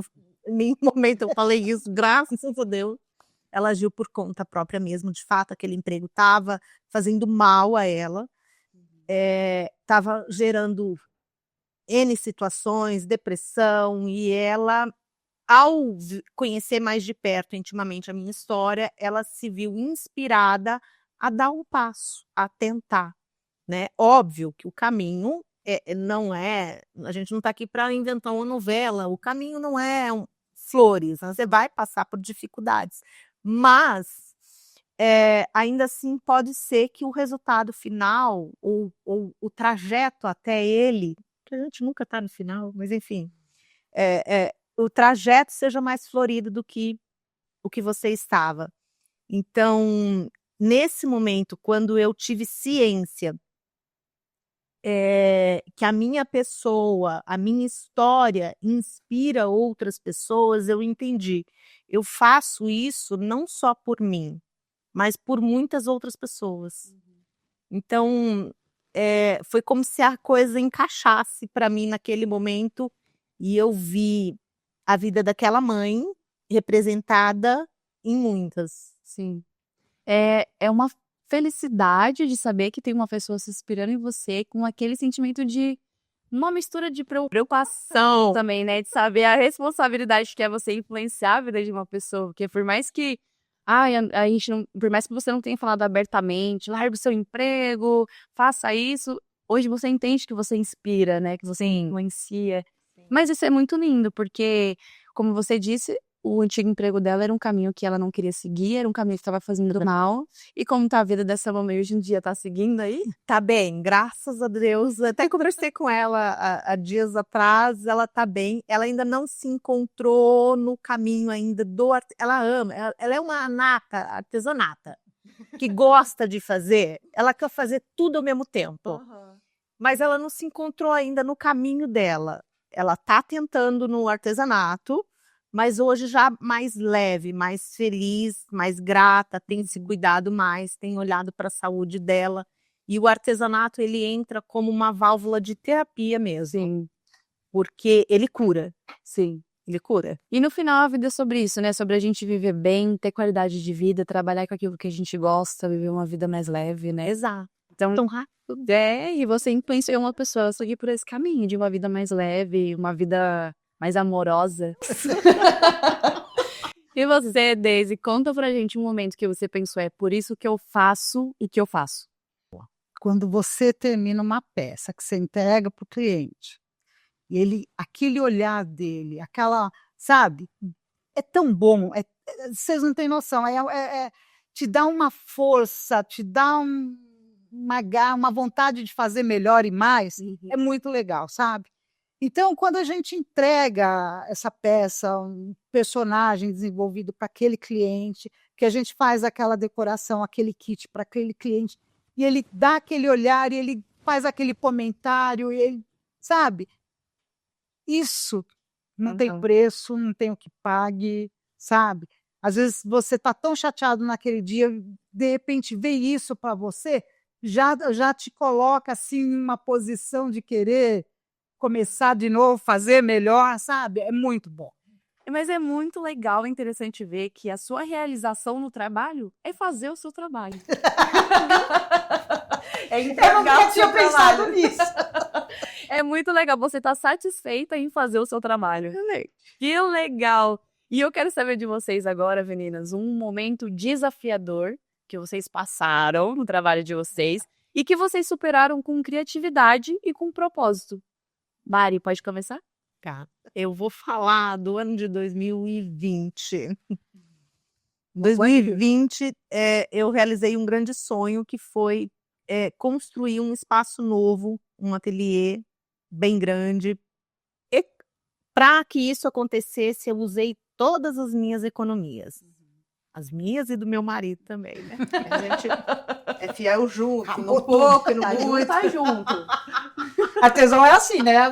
Em nenhum momento eu falei isso, graças a Deus. Ela agiu por conta própria mesmo. De fato, aquele emprego estava fazendo mal a ela, estava gerando N situações, depressão, e ela, ao conhecer mais de perto, intimamente, a minha história, ela se viu inspirada a dar um passo, a tentar. Né? Óbvio que o caminho não é... A gente não está aqui para inventar uma novela. O caminho não é flores. Né? Você vai passar por dificuldades. Mas, ainda assim, pode ser que o resultado final, ou o trajeto até ele... que a gente nunca está no final, mas enfim... o trajeto seja mais florido do que o que você estava. Então, nesse momento, quando eu tive ciência que a minha pessoa, a minha história inspira outras pessoas, eu entendi. Eu faço isso não só por mim, mas por muitas outras pessoas. Então, foi como se a coisa encaixasse para mim naquele momento, e eu vi a vida daquela mãe representada em muitas. Sim. É uma felicidade de saber que tem uma pessoa se inspirando em você com aquele sentimento de uma mistura de preocupação também, né? De saber a responsabilidade que é você influenciar a vida de uma pessoa. Porque por mais que a gente não, por mais que você não tenha falado abertamente, largue o seu emprego, faça isso, hoje você entende que você inspira, né? Que você influencia. Mas isso é muito lindo, porque, como você disse, o antigo emprego dela era um caminho que ela não queria seguir, era um caminho que estava fazendo mal. E como tá a vida dessa mamãe hoje em dia, tá seguindo aí? Tá bem, graças a Deus. Até conversei com ela há dias atrás, ela tá bem. Ela ainda não se encontrou no caminho ainda ela ama, ela é uma nata, artesanata, que gosta de fazer, ela quer fazer tudo ao mesmo tempo. Mas ela não se encontrou ainda no caminho dela. Ela tá tentando no artesanato, mas hoje já mais leve, mais feliz, mais grata, tem se cuidado mais, tem olhado para a saúde dela. E o artesanato, ele entra como uma válvula de terapia mesmo. Sim, Porque ele cura, sim. ele cura. E no final a vida é sobre isso, né? Sobre a gente viver bem, ter qualidade de vida, trabalhar com aquilo que a gente gosta, viver uma vida mais leve, né? Exato. Então, Tão rápido. e você influenciou uma pessoa a seguir por esse caminho de uma vida mais leve, uma vida mais amorosa. E você, Daisy, conta pra gente um momento que você pensou, é por isso que eu faço e que eu faço. Quando você termina uma peça que você entrega para o cliente, e ele, aquele olhar dele, aquela, sabe, é tão bom, vocês não têm noção, te dá uma força, te dá uma vontade de fazer melhor e mais, é muito legal, sabe? Então, quando a gente entrega essa peça, um personagem desenvolvido para aquele cliente, que a gente faz aquela decoração, aquele kit para aquele cliente, e ele dá aquele olhar, e ele faz aquele comentário, e ele, sabe? Isso não tem preço, não tem o que pague, sabe? Às vezes você está tão chateado naquele dia, de repente vê isso para você, já te coloca assim em uma posição de querer começar de novo, fazer melhor, sabe? É muito bom. Mas é muito legal e interessante ver que a sua realização no trabalho é fazer o seu trabalho. Eu nunca tinha pensado nisso. É muito legal, você tá satisfeita em fazer o seu trabalho. Que legal! E eu quero saber de vocês agora, meninas, um momento desafiador que vocês passaram no trabalho de vocês e que vocês superaram com criatividade e com propósito. Mari, pode começar? Tá. Eu vou falar do ano de 2020. 2020, eu realizei um grande sonho que foi construir um espaço novo, um ateliê bem grande. E para que isso acontecesse, eu usei todas as minhas economias. As minhas e do meu marido também, né? A gente é fiel junto, no pouco e no muito. Tá junto. Artesão é assim, né?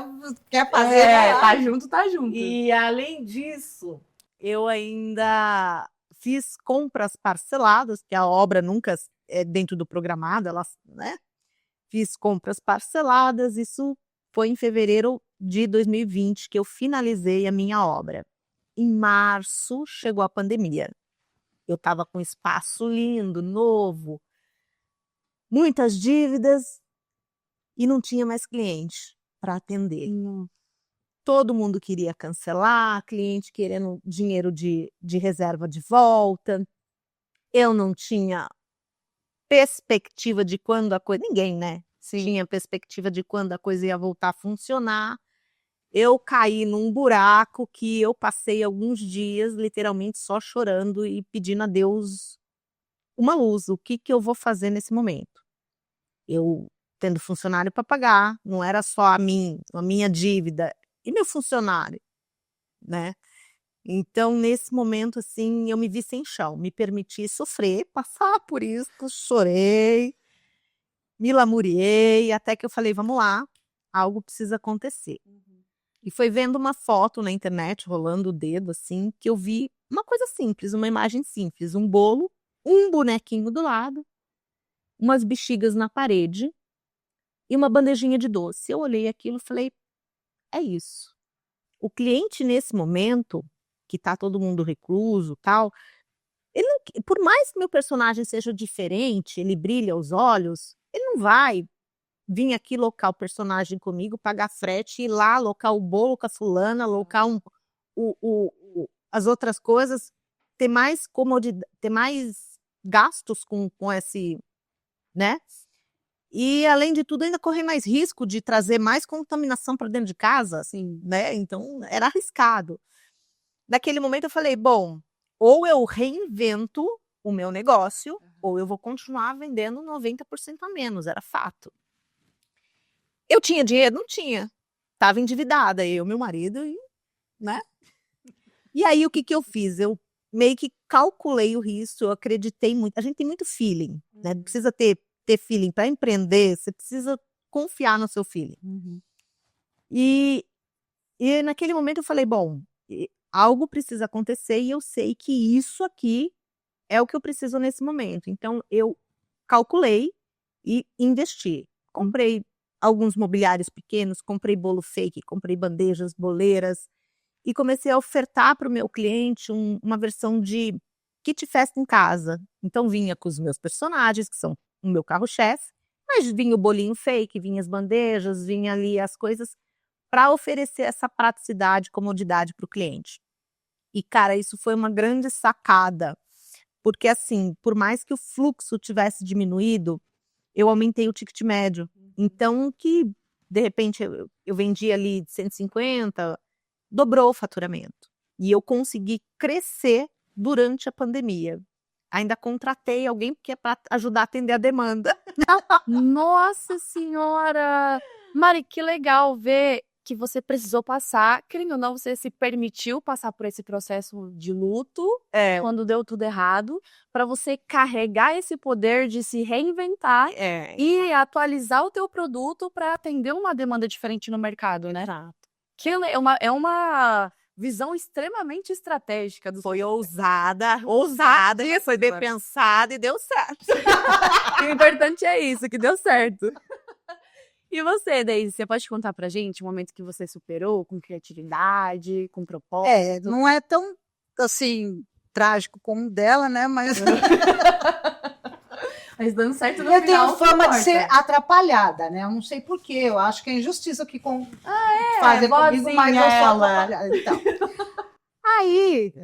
Quer fazer, Tá junto, tá junto. E além disso, eu ainda fiz compras parceladas, que a obra nunca é dentro do programado, né? Fiz compras parceladas, isso foi em fevereiro de 2020 que eu finalizei a minha obra. Em março chegou a pandemia. Eu estava com um espaço lindo, novo, muitas dívidas e não tinha mais cliente para atender. Todo mundo queria cancelar, cliente querendo dinheiro de reserva de volta. Eu não tinha perspectiva de quando a coisa... Ninguém, né? Tinha perspectiva de quando a coisa ia voltar a funcionar. Eu caí num buraco que eu passei alguns dias literalmente só chorando e pedindo a Deus uma luz. O que eu vou fazer nesse momento? Eu tendo funcionário para pagar, não era só a minha dívida e meu funcionário, né? Então, nesse momento, assim, eu me vi sem chão, me permiti sofrer, passar por isso, chorei, me lamuriei, até que eu falei, vamos lá, algo precisa acontecer. E foi vendo uma foto na internet, rolando o dedo, assim, que eu vi uma coisa simples, uma imagem simples, um bolo, um bonequinho do lado, umas bexigas na parede e uma bandejinha de doce. Eu olhei aquilo e falei, é isso. O cliente, nesse momento, que tá todo mundo recluso, tal, ele não, por mais que meu personagem seja diferente, ele brilha aos olhos, ele não vai vir aqui locar o personagem comigo, pagar frete, ir lá, locar o bolo com a fulana, locar as outras coisas, ter mais comodidade, ter mais gastos com esse, né? E, além de tudo, ainda correr mais risco de trazer mais contaminação para dentro de casa, assim, né? Então, era arriscado. Naquele momento, eu falei, bom, ou eu reinvento o meu negócio, ou eu vou continuar vendendo 90% a menos, era fato. Eu tinha dinheiro? Não tinha. Estava endividada, eu, meu marido, né? E aí, o que eu fiz? Eu meio que calculei o risco, eu acreditei muito. A gente tem muito feeling, né? Precisa ter feeling para empreender, você precisa confiar no seu feeling. E naquele momento eu falei, bom, algo precisa acontecer e eu sei que isso aqui é o que eu preciso nesse momento. Então, eu calculei e investi. Comprei alguns mobiliários pequenos, comprei bolo fake, comprei bandejas, boleiras, e comecei a ofertar para o meu cliente uma versão de kit festa em casa. Então, vinha com os meus personagens, que são o meu carro-chefe, mas vinha o bolinho fake, vinha as bandejas, vinha ali as coisas para oferecer essa praticidade, comodidade para o cliente. E, cara, isso foi uma grande sacada, porque, assim, por mais que o fluxo tivesse diminuído, eu aumentei o ticket médio. Então, que, de repente, eu vendi ali 150, dobrou o faturamento. E eu consegui crescer durante a pandemia. Ainda contratei alguém porque é para ajudar a atender a demanda. Nossa Senhora! Mari, que legal ver que você precisou passar, querendo ou não, você se permitiu passar por esse processo de luto, quando deu tudo errado, para você carregar esse poder de se reinventar e atualizar o teu produto para atender uma demanda diferente no mercado, né? Exato. É uma visão extremamente estratégica. Foi ousada, foi bem pensada e deu certo. O importante é isso, que deu certo. E você, Deise, você pode contar pra gente um momento que você superou com criatividade, com propósito? Não é tão, assim, trágico como o dela, né? Mas Mas dando certo no eu final. tenho fama de importa. ser atrapalhada, né? Eu não sei porquê, eu acho que é injustiça que fazem comigo, mas eu sou ela. atrapalhada. Então. Aí,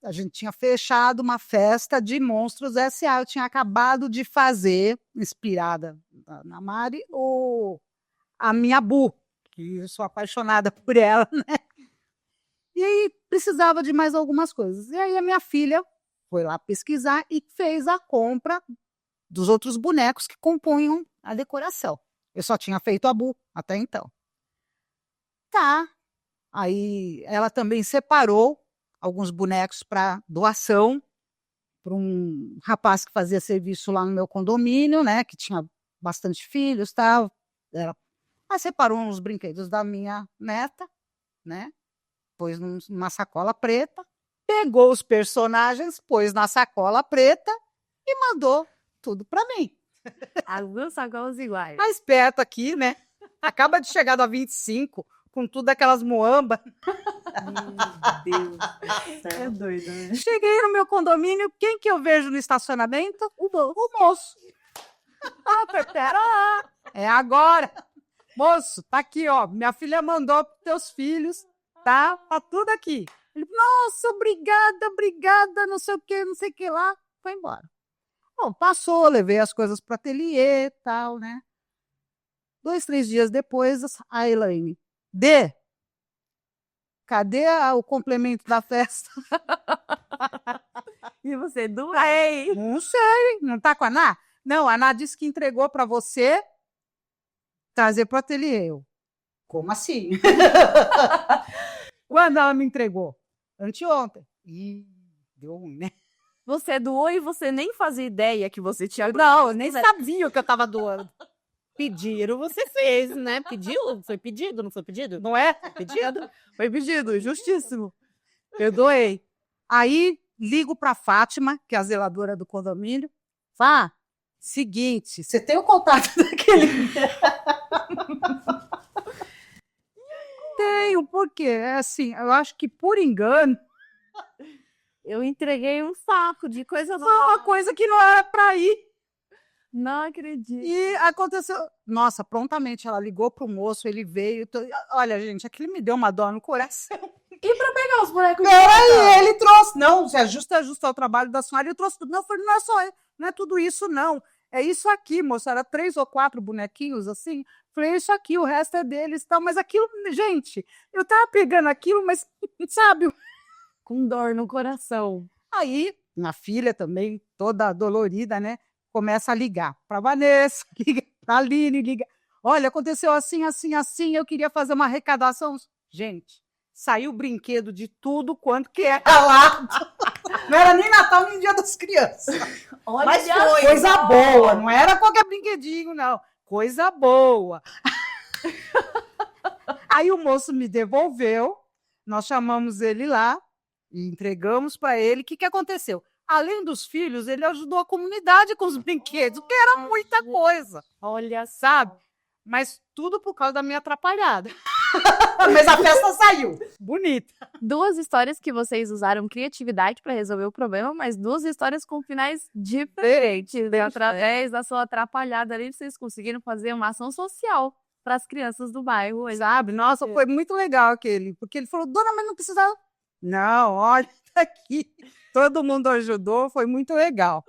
a gente tinha fechado uma festa de Monstros S.A. Eu tinha acabado de fazer, inspirada na Mari, a minha Bu, que eu sou apaixonada por ela, né? E aí precisava de mais algumas coisas. E aí a minha filha foi lá pesquisar e fez a compra dos outros bonecos que compunham a decoração. Eu só tinha feito a Bu até então. Tá. Aí ela também separou alguns bonecos para doação para um rapaz que fazia serviço lá no meu condomínio, né, que tinha bastante filhos, tal. Ela separou uns brinquedos da minha neta, né? Pôs numa sacola preta, pegou os personagens, pôs na sacola preta e mandou tudo para mim. As duas sacolas iguais. Mais perto aqui, né? Acaba de chegar da 25, com tudo aquelas moamba. Meu Deus. É doido, né? Cheguei no meu condomínio, quem que eu vejo no estacionamento? O moço. Pera lá. É agora. Moço, tá aqui, ó. Minha filha mandou pros teus filhos, tá? Tá tudo aqui. Ele, nossa, obrigada, não sei o que lá. Foi embora. Bom, passou, levei as coisas pro ateliê e tal, né? 2, 3 dias depois, a Elaine, cadê o complemento da festa? E você, doei. Não sei, não tá com a Ná? Não, a Ná disse que entregou para você trazer pro ateliê. Eu, como assim? Quando ela me entregou? Anteontem. Ih, deu ruim, né? Você doou e você nem fazia ideia que você tinha... Não, eu nem sabia o que eu tava doando. Pediram, você fez, né? Pediu? Foi pedido, não foi pedido? Não é? Pedido? Foi pedido, justíssimo. Eu doei. Aí, ligo para Fátima, que é a zeladora do condomínio. Fá, seguinte, você tem o contato daquele... Tenho, porque é assim, eu acho que por engano, Eu entreguei um saco de coisa foi uma coisa que não era para ir. Não acredito. E aconteceu. Nossa, prontamente ela ligou pro moço, ele veio. Olha, gente, aquilo me deu uma dor no coração. Pegar os bonecos de Peraí, ele trouxe. Não, se ajusta ao trabalho da senhora, ele trouxe tudo. Não, eu falei, não é só, não é tudo isso, não. É isso aqui, moça. Era 3 ou 4 bonequinhos assim. Falei, é isso aqui, o resto é deles e tal. Mas aquilo, gente, eu tava pegando aquilo, mas, sabe? com dor no coração. Aí, minha filha também, toda dolorida, né? Começa a ligar para Vanessa, liga para Aline, liga. Olha, aconteceu assim, assim, assim, eu queria fazer uma arrecadação. Gente, saiu brinquedo de tudo quanto que era lá. Não era nem Natal, nem Dia das Crianças. Olha, Mas foi coisa boa, não era qualquer brinquedinho, não. Coisa boa. Aí o moço me devolveu, nós chamamos ele lá e entregamos para ele. O que aconteceu? Além dos filhos, ele ajudou a comunidade com os brinquedos, que era muita coisa. Olha, sabe? Mas tudo por causa da minha atrapalhada. Mas a festa saiu. Bonita. 2 histórias que vocês usaram criatividade para resolver o problema, mas 2 histórias com finais diferentes. Através da sua atrapalhada ali, vocês conseguiram fazer uma ação social para as crianças do bairro. Sabe? Nossa, foi muito legal aquele. Porque ele falou, dona, mas não precisava. Não, olha, tá aqui. Todo mundo ajudou, foi muito legal.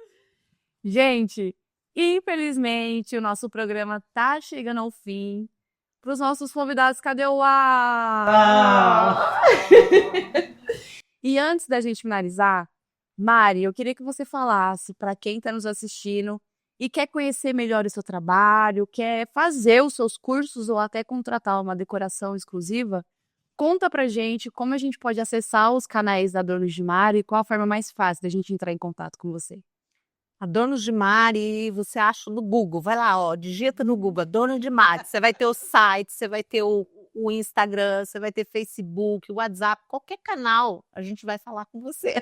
Gente, infelizmente, o nosso programa tá chegando ao fim. Para os nossos convidados, cadê o E antes da gente finalizar, Mari, eu queria que você falasse para quem está nos assistindo e quer conhecer melhor o seu trabalho, quer fazer os seus cursos ou até contratar uma decoração exclusiva, conta pra gente como a gente pode acessar os canais da Adornos de Mari e qual a forma mais fácil da gente entrar em contato com você. Adornos de Mari, você acha no Google, vai lá, ó, digita no Google, Adornos de Mari, você vai ter o site, você vai ter o Instagram, você vai ter Facebook, o WhatsApp, qualquer canal, a gente vai falar com você.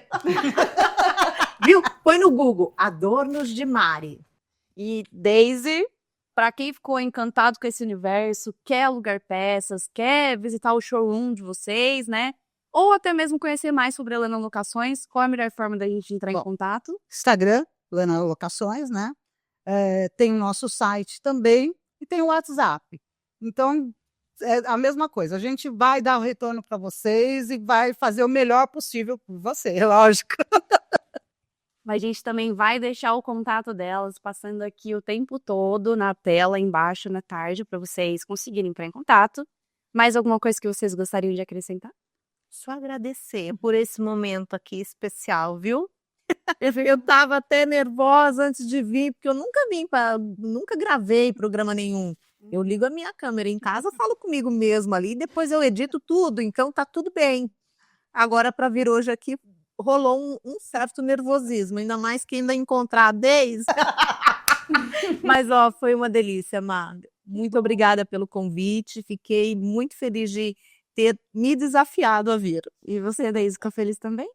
Viu? Põe no Google, Adornos de Mari. E Daisy, para quem ficou encantado com esse universo, quer alugar peças, quer visitar o showroom de vocês, né? Ou até mesmo conhecer mais sobre a Lana Locações, qual é a melhor forma da gente entrar em contato? Instagram, Lana Locações, né? Tem o nosso site também e tem o WhatsApp. Então, é a mesma coisa. A gente vai dar o retorno para vocês e vai fazer o melhor possível por você, lógico. Mas a gente também vai deixar o contato delas passando aqui o tempo todo na tela, embaixo, na tarde, para vocês conseguirem entrar em contato. Mais alguma coisa que vocês gostariam de acrescentar? Só agradecer por esse momento aqui especial, viu? Eu tava até nervosa antes de vir, porque eu nunca gravei programa nenhum. Eu ligo a minha câmera em casa, falo comigo mesmo ali, depois eu edito tudo, então tá tudo bem. Agora, para vir hoje aqui, rolou um certo nervosismo, ainda mais que ainda encontrar a Deise. Mas, ó, foi uma delícia, Amanda. Muito obrigada pelo convite, fiquei muito feliz de ter me desafiado a vir. E você, Deise, ficou feliz também?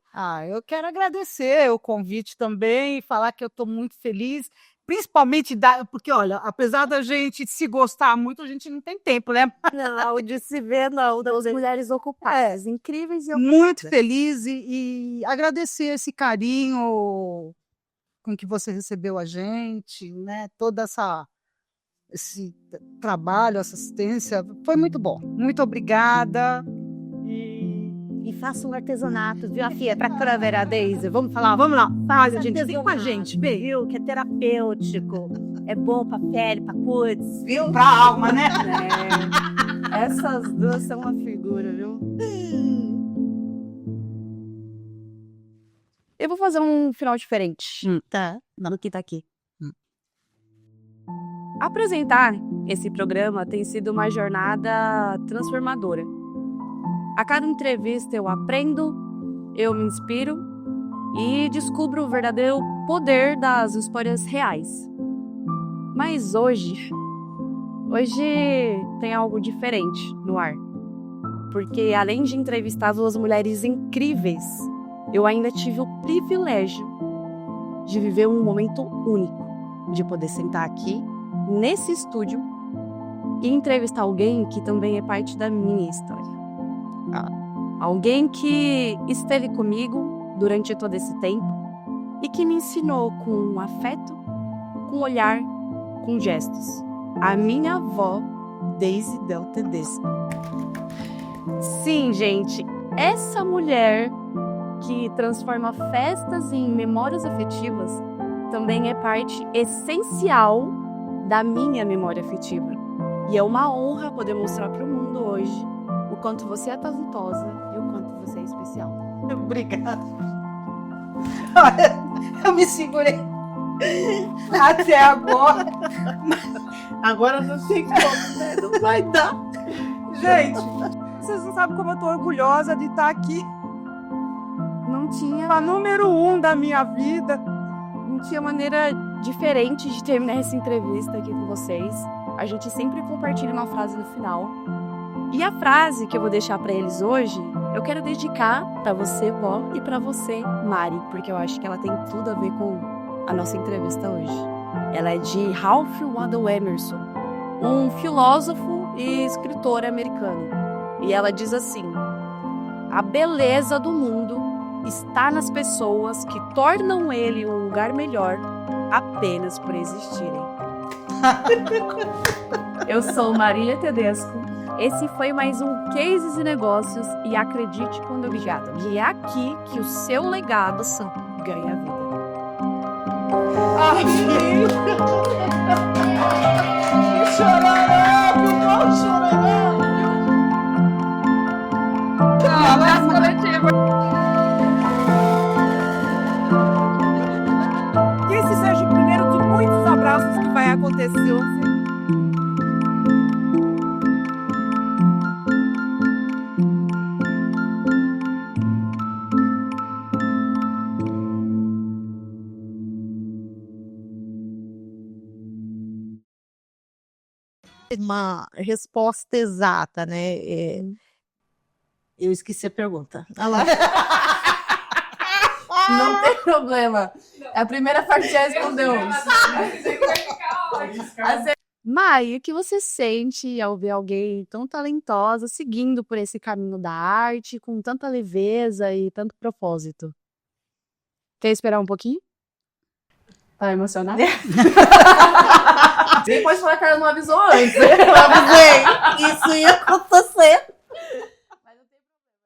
Eu quero agradecer o convite também e falar que eu estou muito feliz, principalmente porque, olha, apesar da gente se gostar muito, a gente não tem tempo, né? Não, de se ver, não. Das mulheres ocupadas, incríveis e ocupadas. Muito feliz e agradecer esse carinho com que você recebeu a gente, né? Toda esse trabalho, essa assistência, foi muito bom. Muito obrigada. E faça um artesanato, viu, Afia? Para ver a Deise. Vamos lá. Faz, gente. Vem com a gente, viu? Que é terapêutico. É bom para pele, para cutis, viu? Para a alma, né? Essas duas são uma figura, viu? Eu vou fazer um final diferente. Tá. Do que tá aqui. Apresentar esse programa tem sido uma jornada transformadora. A cada entrevista eu aprendo, eu me inspiro e descubro o verdadeiro poder das histórias reais. Mas hoje tem algo diferente no ar. Porque além de entrevistar 2 mulheres incríveis, eu ainda tive o privilégio de viver um momento único, de poder sentar aqui, nesse estúdio, e entrevistar alguém que também é parte da minha história. Alguém que esteve comigo durante todo esse tempo e que me ensinou com afeto, com olhar com gestos. A minha avó, Daisy Del Tedesco. Sim, gente, essa mulher que transforma festas em memórias afetivas também é parte essencial da minha memória afetiva. E é uma honra poder mostrar para o mundo hoje o quanto você é talentosa e o quanto você é especial. Obrigada. Olha, eu me segurei até agora. Agora não sei como, né? Não vai dar. Gente, vocês não sabem como eu tô orgulhosa de estar aqui. Não tinha, A número 1 da minha vida. não tinha maneira diferente de terminar essa entrevista aqui com vocês. A gente sempre compartilha uma frase no final. E a frase que eu vou deixar para eles hoje, eu quero dedicar para você, vó, e para você, Mari, porque eu acho que ela tem tudo a ver com a nossa entrevista hoje. Ela é de Ralph Waldo Emerson, um filósofo e escritor americano. E ela diz assim: a beleza do mundo está nas pessoas que tornam ele um lugar melhor apenas por existirem. Eu sou Marília Tedesco. Esse foi mais um Cases e Negócios e acredite quando eu digo, e é aqui que o seu legado ganha vida. Que chororão, que bom chororão. Que esse seja o primeiro de muitos abraços que vai acontecer hoje. Uma resposta exata, né? Eu esqueci a pergunta. Olha lá. Não tem problema. A primeira parte já respondeu. Mai, o que você sente ao ver alguém tão talentosa seguindo por esse caminho da arte, com tanta leveza e tanto propósito? Quer esperar um pouquinho? Tá emocionada? Você pode falar que ela não avisou antes. Eu avisei, isso ia acontecer.